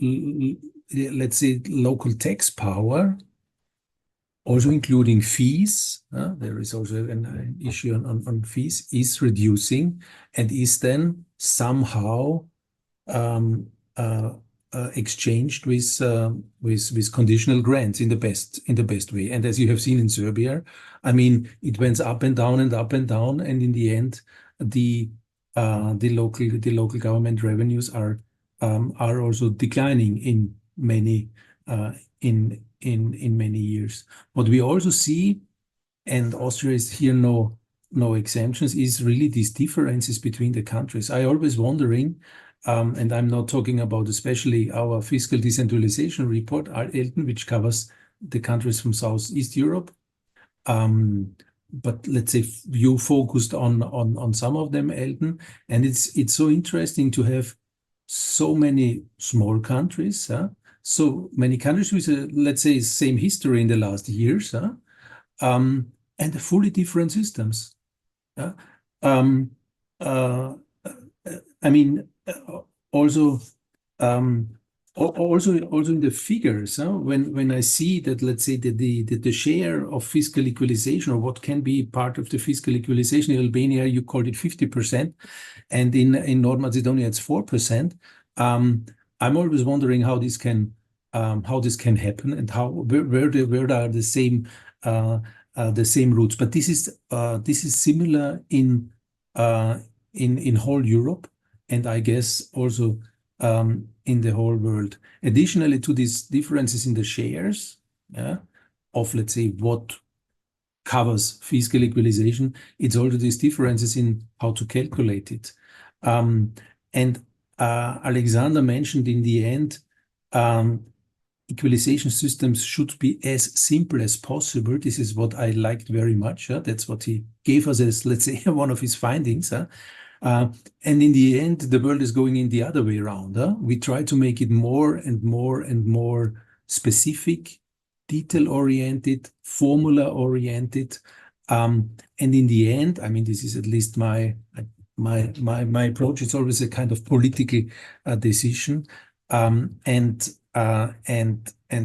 let's say, local tax power, also including fees. There is also an issue on fees, is reducing, and is then somehow exchanged with conditional grants in the best way. And as you have seen in Serbia, I mean, it went up and down and up and down, and in the end, the local government revenues are also declining in many years. What we also see, and Austria is here no exceptions, is really these differences between the countries. I always wondering, and I'm not talking about especially our fiscal decentralization report, Elton, which covers the countries from Southeast Europe. But let's say you focused on some of them, Elton, and it's so interesting to have so many small countries, so many countries with let's say same history in the last years, and fully different systems. I mean, also in the figures, when I see that, let's say that the share of fiscal equalization, or what can be part of the fiscal equalization in Albania, you called it 50%, and in North Macedonia it's 4%. I'm always wondering how this can happen, and where are the same roots. But this is similar in whole Europe, and I guess also in the whole world. Additionally to these differences in the shares, of, let's say, what covers fiscal equalization, it's also these differences in how to calculate it. And Alexander mentioned in the end, equalization systems should be as simple as possible. This is what I liked very much. That's what he gave us as, let's say, one of his findings. And in the end, the world is going in the other way around. We try to make it more and more and more specific, detail-oriented, formula-oriented. And in the end, I mean, this is at least my approach. It's always a kind of political decision, and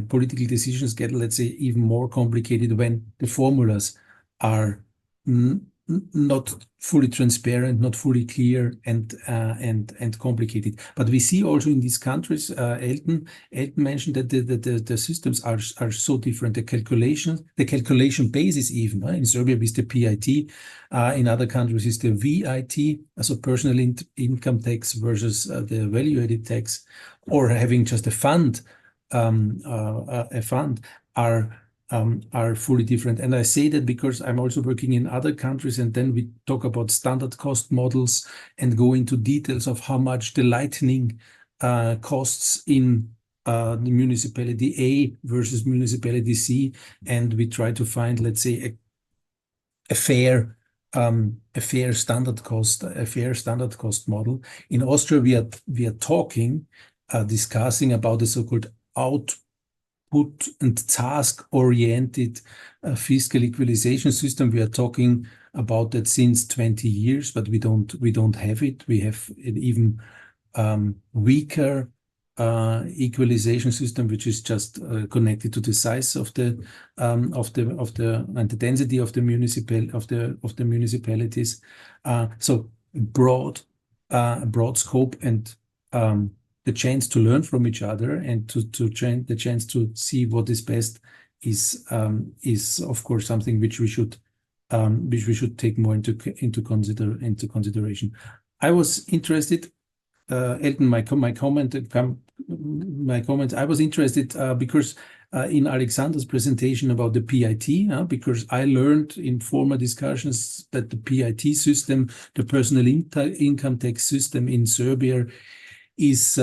political decisions get, let's say, even more complicated when the formulas are not fully transparent, not fully clear, and complicated. But we see also in these countries, Elton mentioned that the systems are so different. The calculation basis even in Serbia is the PIT, in other countries is the VIT, so personal income tax versus the value-added tax, or having just a fund are fully different. And I say that because I'm also working in other countries, and then we talk about standard cost models and go into details of how much the lightning costs in the municipality A versus municipality C, and we try to find, let's say, a fair standard cost model. In Austria, we are discussing about the so-called output and task-oriented fiscal equalization system. We are talking about that since 20 years, but we don't have it. We have an even weaker equalization system, which is just connected to the size of the and the density of the municipalities. So broad scope, and the chance to learn from each other, and the chance to see what is best is of course something which we should take more into consideration. I was interested, Elton, my comment. I was interested because in Alexander's presentation about the PIT, because I learned in former discussions that the PIT system, the personal income tax system in Serbia, is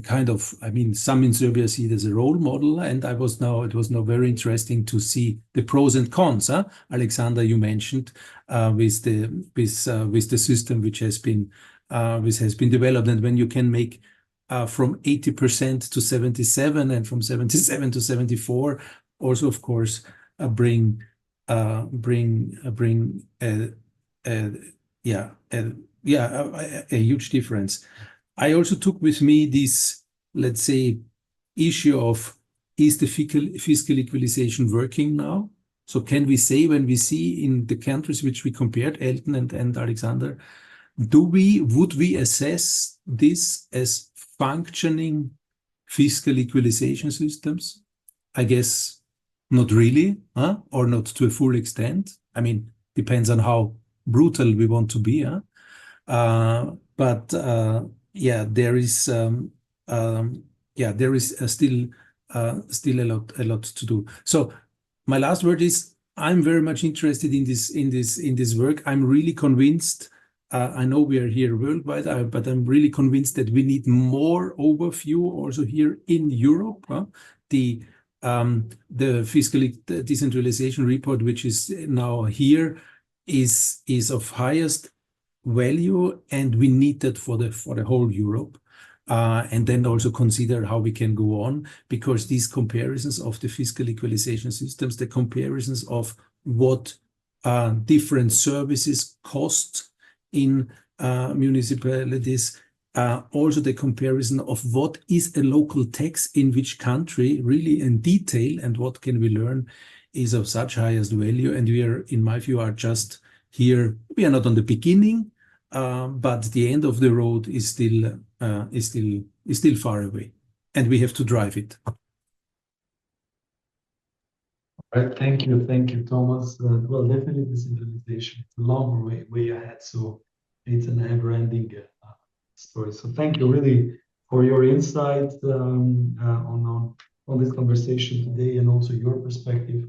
kind of, I mean, some in Serbia see it as a role model, and it was now very interesting to see the pros and cons. Alexander, you mentioned with the system which has been developed, and when you can make from 80% to 77, and from 77 to 74, also of course bring a huge difference. I also took with me this, let's say, issue of, is the fiscal equalization working now? So can we say, when we see in the countries which we compared, Elton and Alexander, would we assess this as functioning fiscal equalization systems? I guess not really, or not to a full extent. I mean, depends on how brutal we want to be. But there is still a lot to do. So my last word is, I'm very much interested in this work. I'm really convinced. I know we are here worldwide, but I'm really convinced that we need more overview also here in Europe. The the fiscal decentralization report, which is now here, is of highest value, and we need that for the whole Europe. And then also consider how we can go on, because these comparisons of the fiscal equalization systems, the comparisons of what different services cost in municipalities, also the comparison of what is a local tax in which country, really in detail, and what can we learn, is of such highest value. And we are, in my view, are just here. We are not on the beginning, but the end of the road is still far away, and we have to drive it. All right, thank you, Thomas. Well, definitely decentralization. It's a long way ahead, so it's a never-ending story. So thank you really for your insight on this conversation today, and also your perspective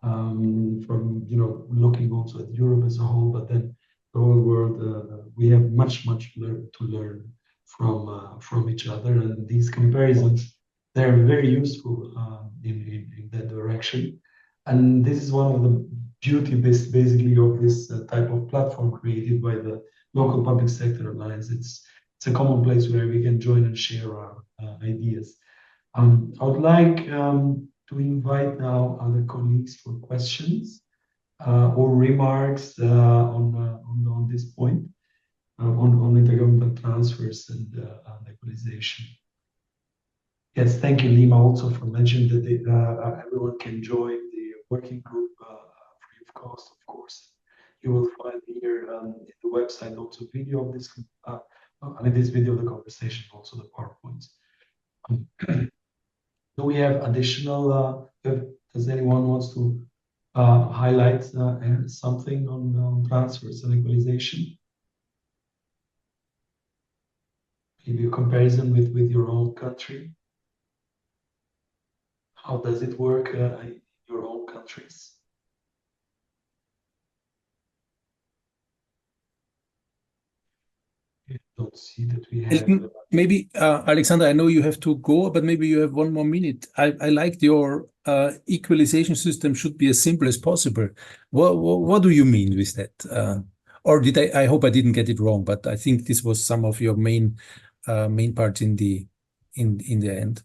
from looking also at Europe as a whole, but then the whole world. We have much to learn from each other, and these comparisons, they're very useful in that direction. And this is one of the beauty basically of this type of platform created by the Local Public Sector Alliance. It's a common place where we can join and share our ideas. I would like to invite now other colleagues for questions or remarks on this point on intergovernmental transfers and equalization. Yes, thank you, Lima, also for mentioning that everyone can join the working group free of cost, of course. You will find here in the website also video of this, this video of the conversation, also the PowerPoints. Do we have additional, does anyone wants to highlight something on transfers and equalization? Maybe a comparison with your own country. How does it work in your own countries? I don't see that we have. Maybe, Alexander, I know you have to go, but maybe you have 1 more minute. I like your equalization system should be as simple as possible. What do you mean with that? Or did I hope I didn't get it wrong, but I think this was some of your main parts in the end.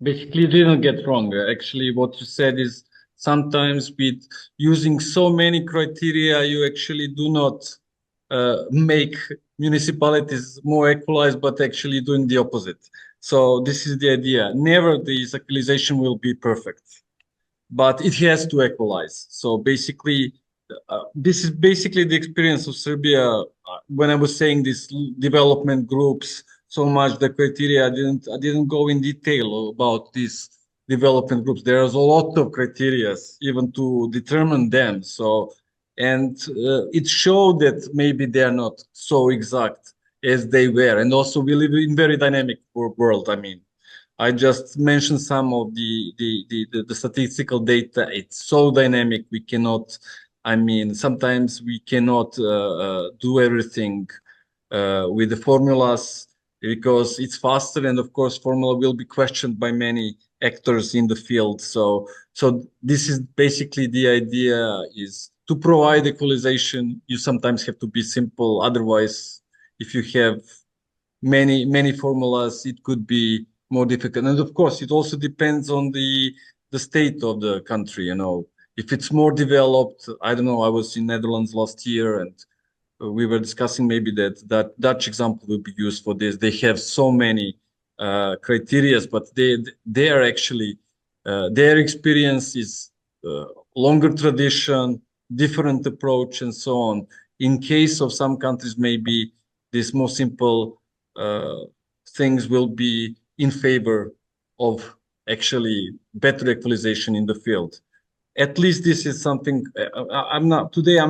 Basically, you didn't get wrong. Actually, what you said is sometimes with using so many criteria, you actually do not make municipalities more equalized, but actually doing the opposite. So this is the idea. Never this equalization will be perfect, but it has to equalize. So basically, this is basically the experience of Serbia. When I was saying these development groups, so much the criteria, I didn't go in detail about these development groups. There's a lot of criteria even to determine them. So, and it showed that maybe they're not so exact as they were. And also we live in very dynamic world. I mean, I just mentioned some of the statistical data. It's so dynamic. We cannot, I mean, sometimes we cannot do everything with the formulas, because it's faster, and of course formula will be questioned by many actors in the field. So this is basically the idea, is to provide equalization. You sometimes have to be simple, otherwise if you have many formulas, it could be more difficult. And of course it also depends on the state of the country. You know, if it's more developed, I don't know, I was in Netherlands last year, and we were discussing maybe that Dutch example will be used for this. They have so many criteria, but they are actually their experience is longer tradition, different approach, and so on. In case of some countries, maybe these more simple things will be in favor of actually better equalization in the field. At least this is something. I'm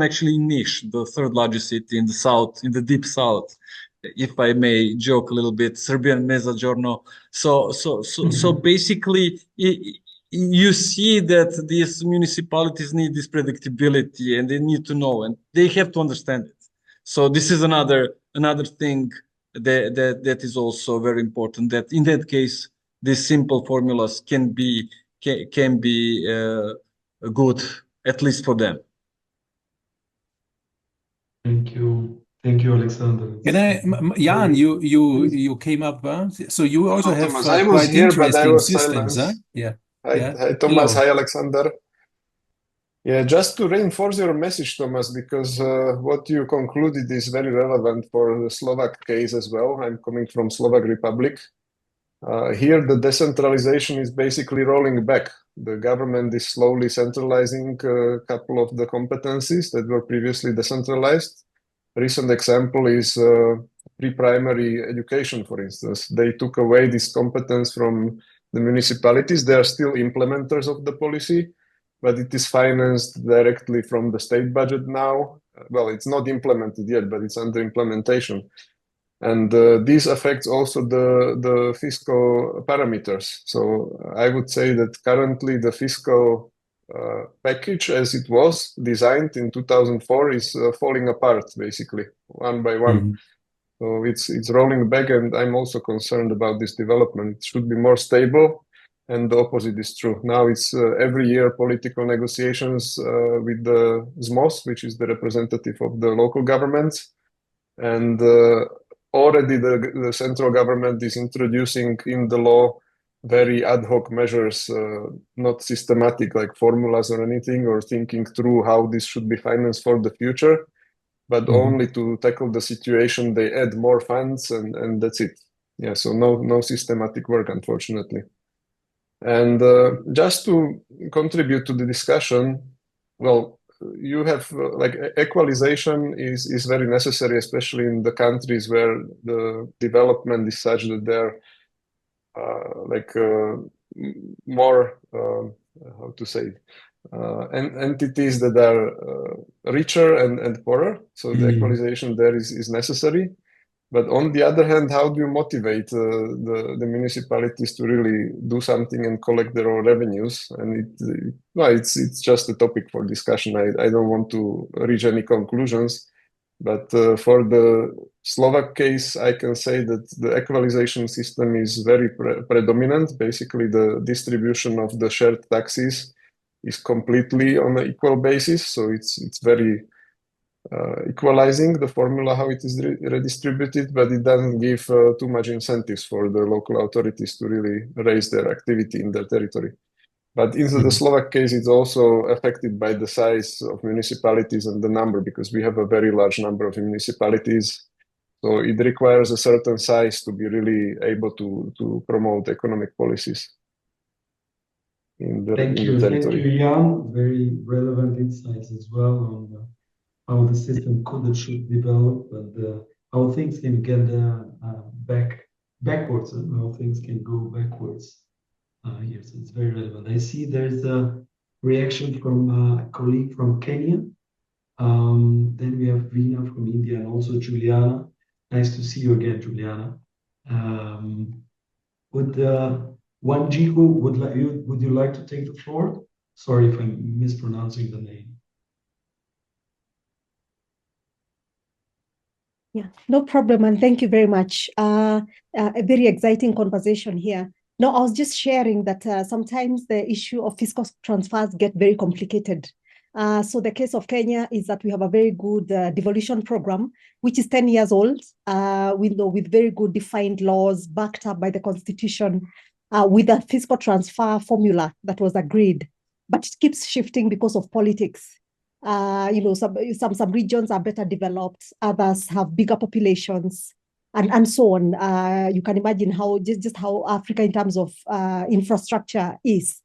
actually in Niš, the third largest city in the south, in the deep south, if I may joke a little bit, Serbian Mezzogiorno. So basically, you see that these municipalities need this predictability, and they need to know, and they have to understand it. So this is another thing that is also very important. That in that case, these simple formulas can be can be good, at least for them. Thank you. Thank you, Alexander. Can I, Jan, you came up, so you also Hello, have Thomas. I was quite here, but I interesting was systems, huh? silent. Yeah. Hi, Thomas. Hello. Hi, Alexander. Yeah, just to reinforce your message, Thomas, because what you concluded is very relevant for the Slovak case as well. I'm coming from Slovak Republic. Here, the decentralization is basically rolling back. The government is slowly centralizing a couple of the competencies that were previously decentralized. A recent example is pre-primary education, for instance. They took away this competence from the municipalities. They are still implementers of the policy, but it is financed directly from the state budget now. Well, it's not implemented yet, but it's under implementation. And this affects also the fiscal parameters. So I would say that currently the fiscal package as it was designed in 2004 is falling apart basically one by one. Mhm. So it's rolling back, and I'm also concerned about this development. It should be more stable, and the opposite is true. Now it's every year political negotiations with the ZMOS, which is the representative of the local governments, and already the central government is introducing in the law very ad hoc measures, not systematic like formulas or anything, or thinking through how this should be financed for the future, but only to tackle the situation. They add more funds, and that's it. Yeah, so no systematic work, unfortunately. And just to contribute to the discussion, well, you have like equalization is very necessary, especially in the countries where the development is such that they're more how to say entities that are richer and poorer. So the equalization there is necessary. But on the other hand, how do you motivate the municipalities to really do something and collect their own revenues? And it's just a topic for discussion. I don't want to reach any conclusions. But for the Slovak case, I can say that the equalization system is very predominant. Basically, the distribution of the shared taxes is completely on an equal basis. So it's very equalizing the formula how it is redistributed, but it doesn't give too much incentives for the local authorities to really raise their activity in their territory. But in the Slovak case, it's also affected by the size of municipalities and the number, because we have a very large number of municipalities. So it requires a certain size to be really able to promote economic policies in the territory. Thank you, Jan. Very relevant insights as well on how the system could and should develop, and how things can get backwards, and how things can go backwards here. So it's very relevant. I see there's a reaction from a colleague from Kenya. Then we have Veena from India, and also Juliana. Nice to see you again, Juliana. Would Wanjiku, would you like to take the floor? Sorry if I'm mispronouncing the name. Yeah, no problem, and thank you very much. A very exciting conversation here. No, I was just sharing that sometimes the issue of fiscal transfers get very complicated. So the case of Kenya is that we have a very good devolution program, which is 10 years old, with very good defined laws backed up by the constitution, with a fiscal transfer formula that was agreed, but it keeps shifting because of politics. Some regions are better developed, others have bigger populations, and so on. You can imagine how just how Africa in terms of infrastructure is.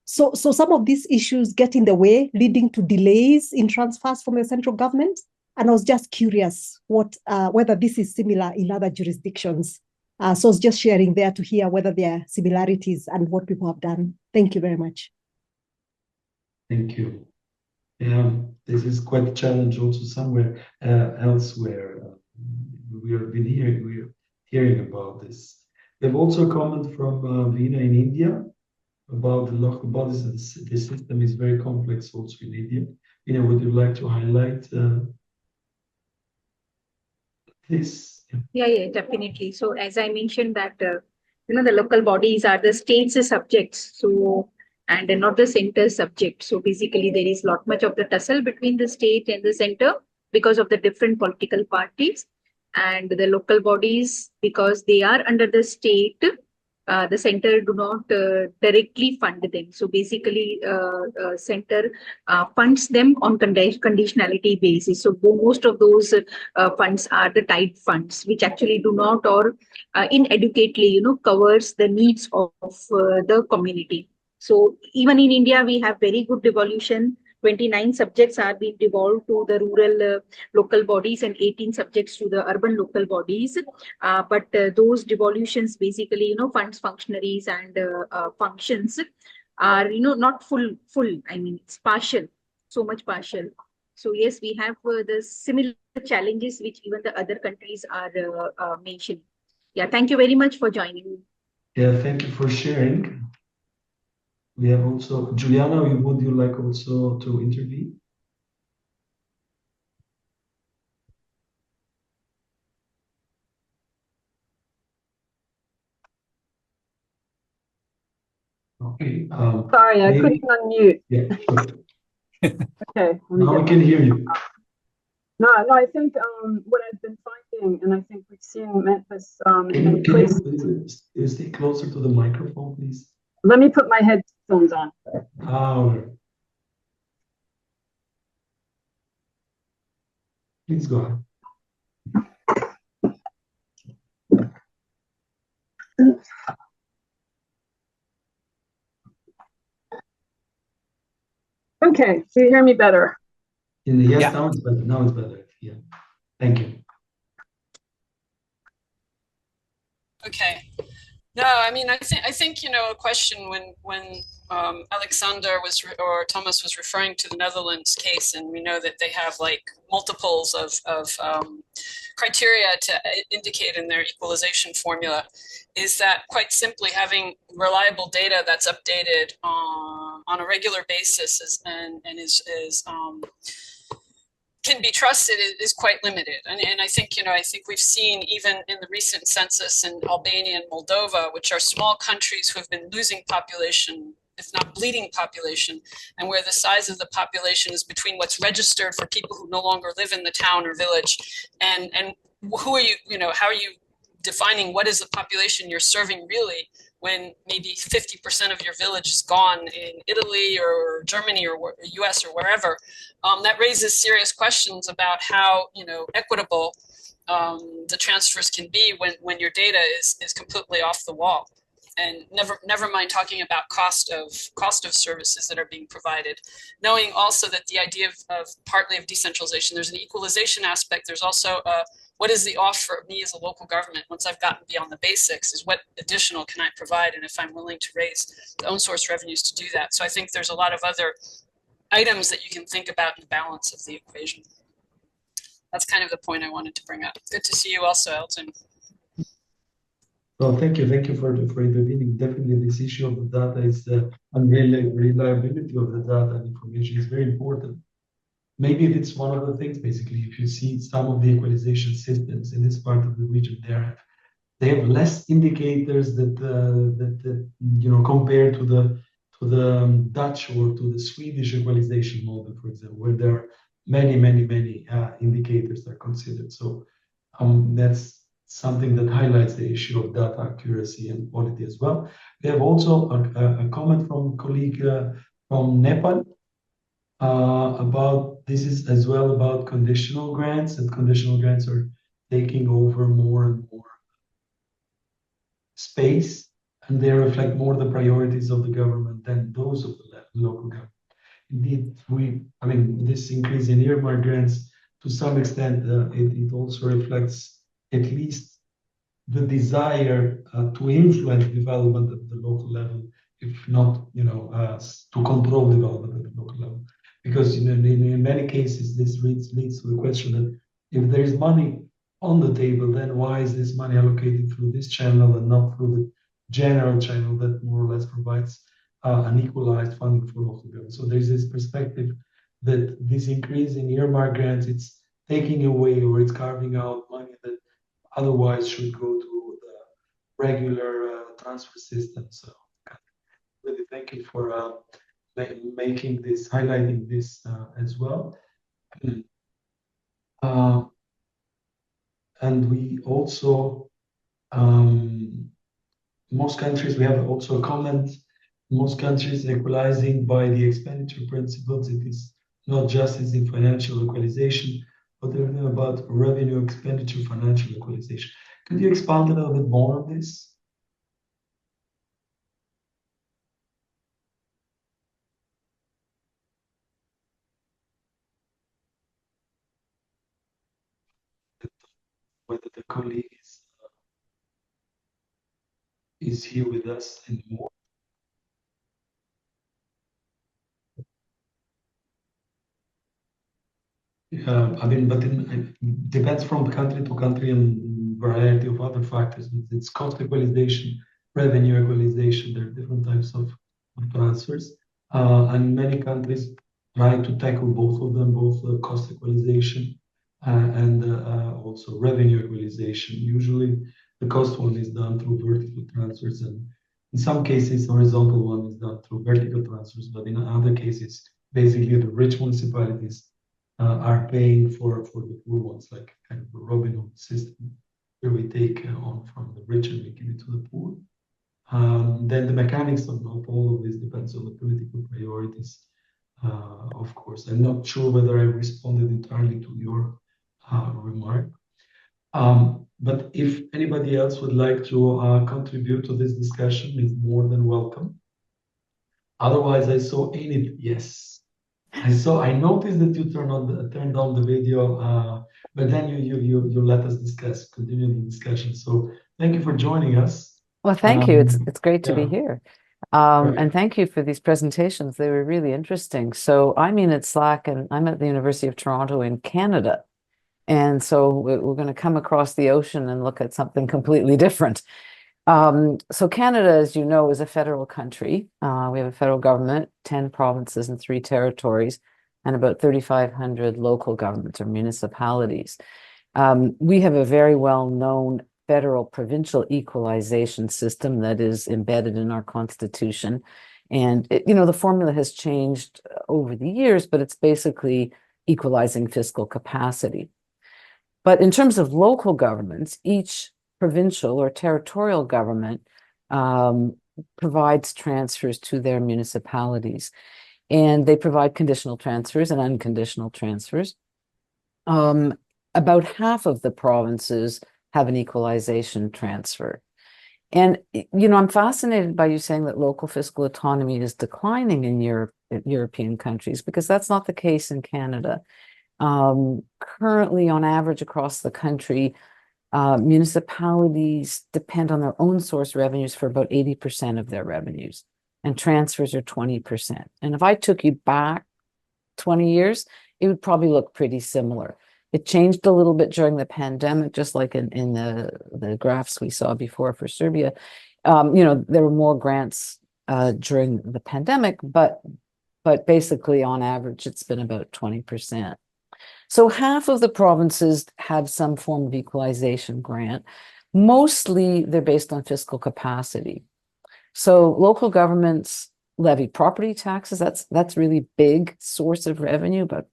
So some of these issues get in the way, leading to delays in transfers from the central government. And I was just curious whether this is similar in other jurisdictions. So I was just sharing there to hear whether there are similarities and what people have done. Thank you very much. Thank you. Yeah, this is quite a challenge also somewhere elsewhere. We're hearing about this. We have also a comment from Veena in India about the local bodies. The system is very complex also in India. Veena, would you like to highlight this? Yeah, definitely. So as I mentioned that, the local bodies are the state's subjects. So and not the center subject. So basically, there is lot much of the tussle between the state and the center because of the different political parties, and the local bodies, because they are under the state, the center do not directly fund them. So basically, center funds them on conditionality basis. So most of those funds are the tied funds, which actually do not or inadequately, covers the needs of the community. So even in India, we have very good devolution. 29 subjects are being devolved to the rural local bodies and 18 subjects to the urban local bodies. But those devolutions basically, funds functionaries and functions are, not full. I mean, it's partial, so much partial. So yes, we have the similar challenges which even the other countries are mentioning. Yeah, thank you very much for joining. Yeah, thank you for sharing. We have also Juliana. Would you like also to intervene? Okay. Sorry, I couldn't unmute. Yeah, sure. Okay. Now we can hear you. No, I think what I've been finding, and I think we've seen Memphis Can you stay closer to the microphone, please? Let me put my headphones on. Please go ahead. Okay, so you hear me better? Yes, Yeah. now it's better. Now it's better. Yeah. Thank you. Okay. No, I mean, I think a question when Alexander or Thomas was referring to the Netherlands case, and we know that they have like multiples of criteria to indicate in their equalization formula, is that quite simply having reliable data that's updated on a regular basis and can be trusted is quite limited. And I think, we've seen even in the recent census in Albania and Moldova, which are small countries who have been losing population, if not bleeding population, and where the size of the population is between what's registered for people who no longer live in the town or village, and who are you, how are you defining what is the population you're serving really, when maybe 50% of your village is gone in Italy or Germany or US or wherever. That raises serious questions about how equitable the transfers can be when your data is completely off the wall. And never mind talking about cost of services that are being provided. Knowing also that the idea of partly of decentralization, there's an equalization aspect. There's also what is the offer of me as a local government once I've gotten beyond the basics, is what additional can I provide, and if I'm willing to raise the own source revenues to do that. So I think there's a lot of other items that you can think about in the balance of the equation. That's kind of the point I wanted to bring up. Good to see you also, Elton. Well, thank you for intervening. Definitely, this issue of the data is unreliability of the data and information is very important. Maybe it's one of the things. Basically, if you see some of the equalization systems in this part of the region, they have less indicators that compared to the Dutch or to the Swedish equalization model, for example, where there are many indicators are considered. So that's something that highlights the issue of data accuracy and quality as well. We have also a comment from a colleague from Nepal about this is as well about conditional grants, and conditional grants are taking over more and more space, and they reflect more the priorities of the government than those of the local government. Indeed, this increase in earmark grants, to some extent, it also reflects at least the desire to influence development at the local level, if not, to control development at the local level. Because in many cases, this leads to the question that if there is money on the table, then why is this money allocated through this channel and not through the general channel that more or less provides an equalized funding for local government? So there's this perspective that this increase in earmark grants, it's taking away or it's carving out money that otherwise should go to the regular transfer system. So really thank you for making this, highlighting this as well. And we also, most countries, we have also a comment, most countries equalizing by the expenditure principles. It is not just as in financial equalization, but even about revenue expenditure financial equalization. Could you expand a little bit more on this? Whether the colleague is here with us anymore. I mean, but it depends from country to country and variety of other factors. It's cost equalization, revenue equalization. There are different types of transfers, and many countries try to tackle both of them, both cost equalization and also revenue equalization. Usually, the cost one is done through vertical transfers, and in some cases, horizontal one is done through vertical transfers. But in other cases, basically, the rich municipalities are paying for the poor ones, like kind of a Robin Hood system, where we take on from the rich and we give it to the poor. Then the mechanics of all of this depends on the political priorities, of course. I'm not sure whether I responded entirely to your remark. But if anybody else would like to contribute to this discussion, is more than welcome. Otherwise, I saw Enid, yes. I noticed that you turned on the video, but then you let us continue the discussion. So thank you for joining us. Well, thank you. It's great to be yeah. here. Right. And thank you for these presentations. They were really interesting. So I'm Enid Slack, and I'm at the University of Toronto in Canada. And so we're going to come across the ocean and look at something completely different. So Canada, as you know, is a federal country. We have a federal government, 10 provinces and 3 territories, and about 3,500 local governments or municipalities. We have a very well-known federal provincial equalization system that is embedded in our constitution. And, the formula has changed over the years, but it's basically equalizing fiscal capacity. But in terms of local governments, each provincial or territorial government provides transfers to their municipalities, and they provide conditional transfers and unconditional transfers. About half of the provinces have an equalization transfer. And, I'm fascinated by you saying that local fiscal autonomy is declining in European countries, because that's not the case in Canada. Currently, on average, across the country, municipalities depend on their own source revenues for about 80% of their revenues, and transfers are 20%. And if I took you back 20 years, it would probably look pretty similar. It changed a little bit during the pandemic, just like in the graphs we saw before for Serbia. There were more grants during the pandemic, but basically on average, it's been about 20%. So half of the provinces have some form of equalization grant. Mostly they're based on fiscal capacity. So local governments levy property taxes. That's really big source of revenue, but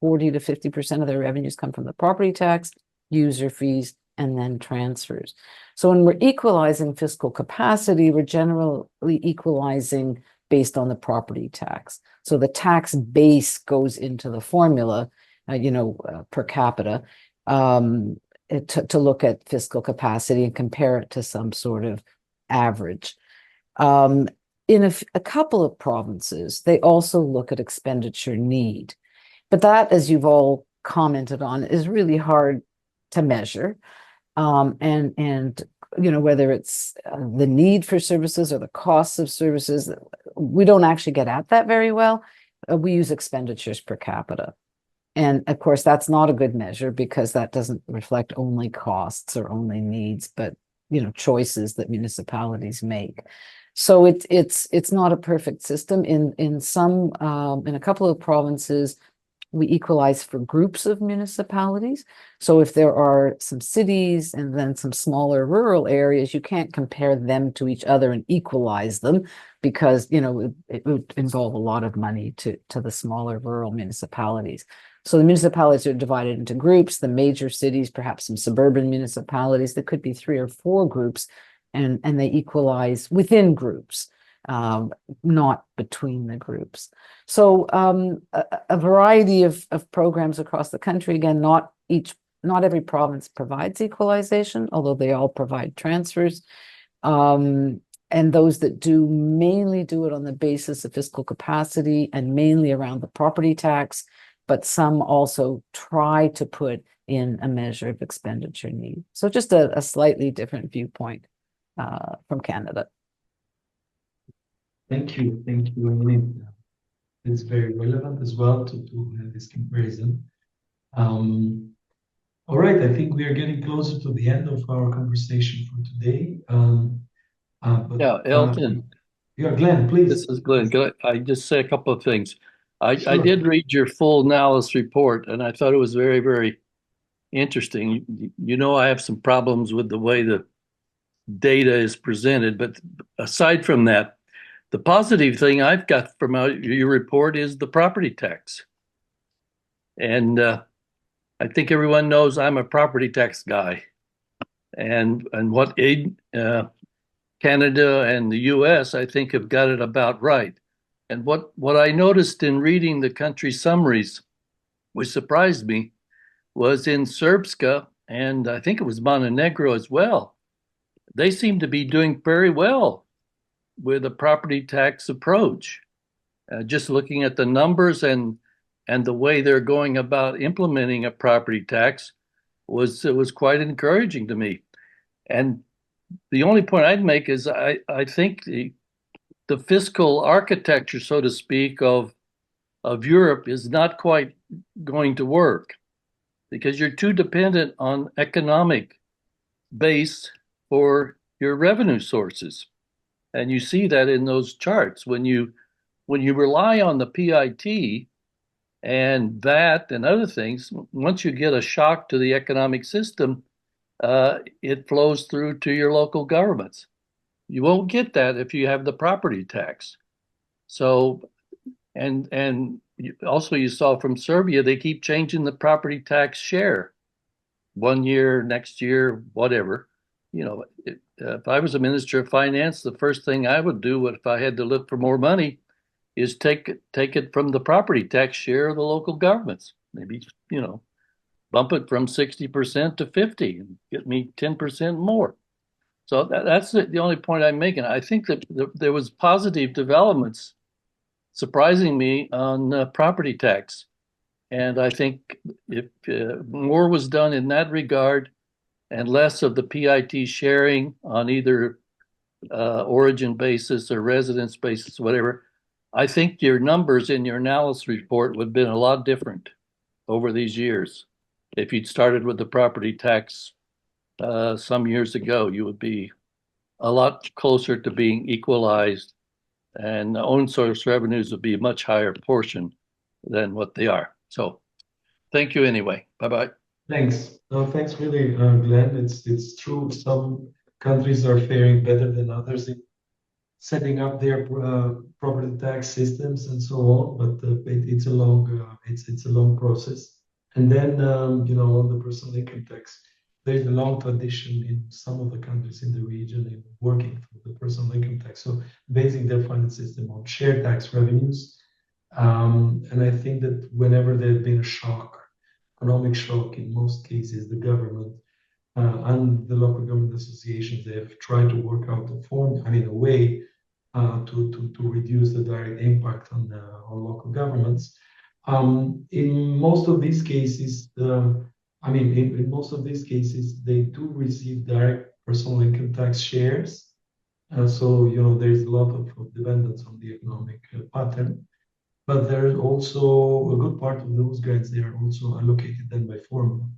40 to 50% of their revenues come from the property tax, user fees, and then transfers. So when we're equalizing fiscal capacity, we're generally equalizing based on the property tax. So the tax base goes into the formula, per capita, to look at fiscal capacity and compare it to some sort of average. In a couple of provinces, they also look at expenditure need. But that, as you've all commented on, is really hard to measure. And whether it's the need for services or the costs of services, we don't actually get at that very well. We use expenditures per capita. And of course, that's not a good measure, because that doesn't reflect only costs or only needs, but choices that municipalities make. So it's not a perfect system. In a couple of provinces, We equalize for groups of municipalities. So if there are some cities and then some smaller rural areas, you can't compare them to each other and equalize them because, you know, it would involve a lot of money to the smaller rural municipalities. So the municipalities are divided into groups, the major cities, perhaps some suburban municipalities, there could be 3 or 4 groups, and they equalize within groups, not between the groups. So a variety of programs across the country. Again, not every province provides equalization, although they all provide transfers. And those that do mainly do it on the basis of fiscal capacity and mainly around the property tax, but some also try to put in a measure of expenditure need. So just a slightly different viewpoint from Canada. Thank you. Thank you. I mean, it's very relevant as well to have this comparison. All right, I think we are getting closer to the end of our conversation for today. Yeah, Elton. Yeah, Glenn, please. This is Glenn. I just say a couple of things. I Sure. did read your full analysis report, and I thought it was very, very interesting. You know, I have some problems with the way the data is presented, but aside from that, the positive thing I've got from your report is the property tax. And I think everyone knows I'm a property tax guy. And what Canada and the US, I think, have got it about right. And what I noticed in reading the country summaries, which surprised me, was in Srpska, and I think it was Montenegro as well, they seem to be doing very well with a property tax approach. Just looking at the numbers and the way they're going about implementing a property tax was quite encouraging to me. And the only point I'd make is I think the fiscal architecture, so to speak, of Europe is not quite going to work because you're too dependent on economic base for your revenue sources. And you see that in those charts. When you rely on the PIT and VAT and other things, once you get a shock to the economic system, it flows through to your local governments. You won't get that if you have the property tax. So, and also you saw from Serbia, they keep changing the property tax share. 1 year, next year, whatever. You know, if I was a minister of finance, the first thing I would do if I had to look for more money is take it from the property tax share of the local governments. Maybe, you know, bump it from 60% to 50% and get me 10% more. So that's the only point I'm making. I think that there was positive developments, surprising me, on property tax. And I think if more was done in that regard and less of the PIT sharing on either origin basis or residence basis, whatever, I think your numbers in your analysis report would have been a lot different over these years. If you'd started with the property tax some years ago, you would be a lot closer to being equalized, and the own source revenues would be a much higher portion than what they are. So thank you anyway. Bye-bye. Thanks. No, thanks really, Glenn. It's true. Some countries are faring better than others in setting up their property tax systems and so on, but it's a long process. And then you know, on the personal income tax, there's a long tradition in some of the countries in the region in working for the personal income tax, so basing their finance system on shared tax revenues. And I think that whenever there's been a shock, economic shock, in most cases, the government and the local government associations, they have tried to work out a way to reduce the direct impact on local governments. In most of these cases, in most of these cases, they do receive direct personal income tax shares. So, you know, there's a lot of dependence on the economic pattern. But there's also a good part of those grants, they are also allocated then by formula.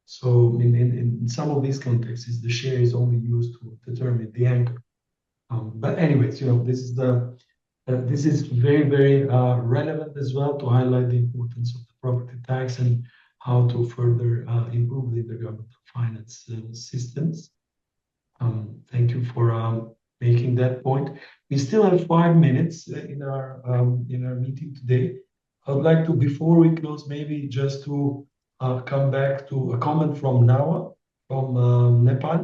So in some of these contexts, the share is only used to determine the anchor. But anyways, you know, this is very, very relevant as well to highlight the importance of the property tax and how to further improve the intergovernmental finance systems. Thank you for making that point. We still have 5 minutes in our meeting today. I would like to, before we close, maybe just to come back to a comment from Nawa from Nepal.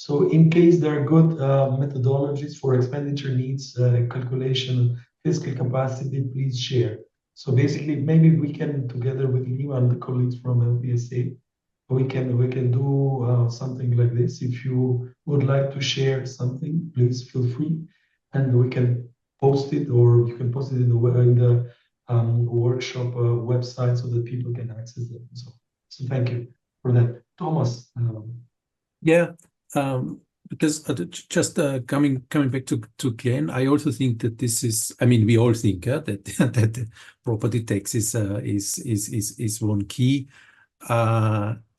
So in case there are good methodologies for expenditure needs, calculation, fiscal capacity, please share. So basically, maybe we can, together with Lima and the colleagues from LPSA, we can do something like this. If you would like to share something, please feel free, and we can post it, or you can post it in the workshop website so that people can access it. So thank you for that, Thomas. Yeah, because just coming back to Glenn, I also think that this is. I mean, we all think that that property tax is one key.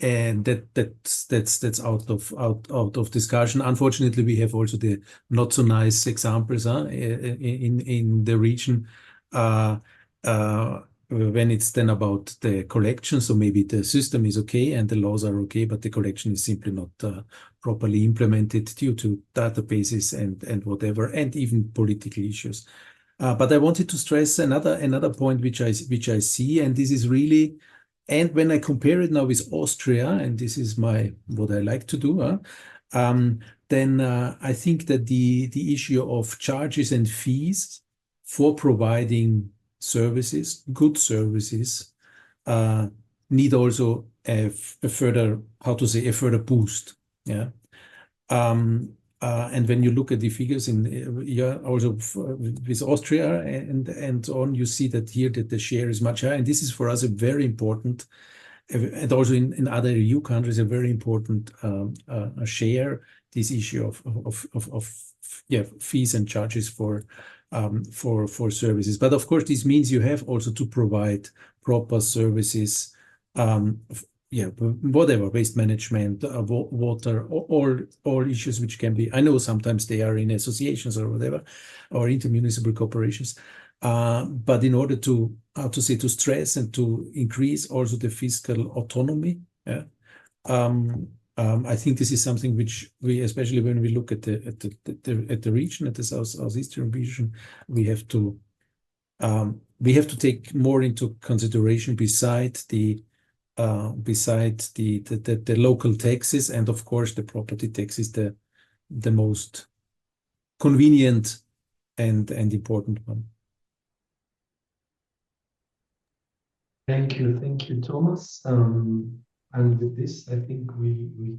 And that's out of discussion. Unfortunately, we have also the not so nice examples in the region when it's then about the collection. So maybe the system is okay and the laws are okay, but the collection is simply not properly implemented due to databases and whatever, and even political issues. But I wanted to stress another point which I see, and this is really. And when I compare it now with Austria, and this is what I like to do, then I think that the issue of charges and fees for providing services, good services, need also a further, a further boost. Yeah. And when you look at the figures also with Austria and so on, you see that here that the share is much higher, and this is for us a very important, and also in other EU countries a very important share. This issue of fees and charges for services, but of course this means you have also to provide proper services. Whatever, waste management, water, all issues which can be, I know sometimes they are in associations or whatever, or intermunicipal corporations. But in order to stress and to increase also the fiscal autonomy, I think this is something which we, especially when we look at the region, at the southeastern region, we have to take more into consideration besides the local taxes, and of course the property tax is the most convenient and important one. Thank you, Thomas. And with this, I think we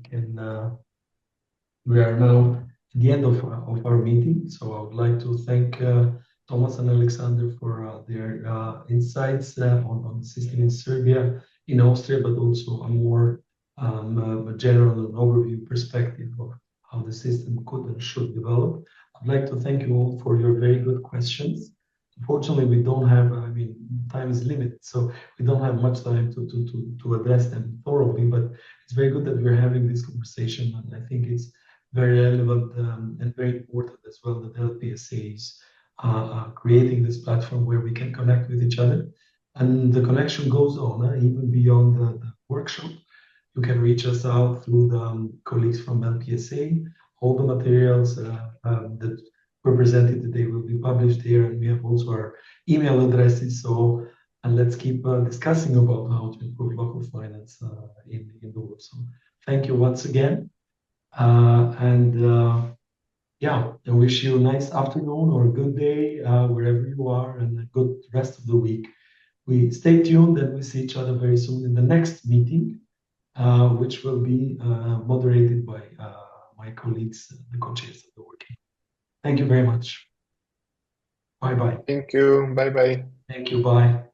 are now at the end of our meeting. So I would like to thank Thomas and Alexander for their insights on the system in Serbia, in Austria, but also a more general and overview perspective of how the system could and should develop. I'd like to thank you all for your very good questions. Unfortunately, we don't have, time is limited, so we don't have much time to address them thoroughly, but it's very good that we're having this conversation, and I think it's very relevant and very important as well that LPSA is creating this platform where we can connect with each other. And the connection goes on, even beyond the workshop. You can reach us out through the colleagues from LPSA. All the materials that were presented today will be published here, and we have also our email addresses. And let's keep discussing about how to improve local finance in the world. So thank you once again. I wish you a nice afternoon or a good day wherever you are, and a good rest of the week. We stay tuned, and we see each other very soon in the next meeting, which will be moderated by my colleagues, the co-chairs of the working. Thank you very much. Bye-bye. Thank you. Bye-bye. Thank you. Bye.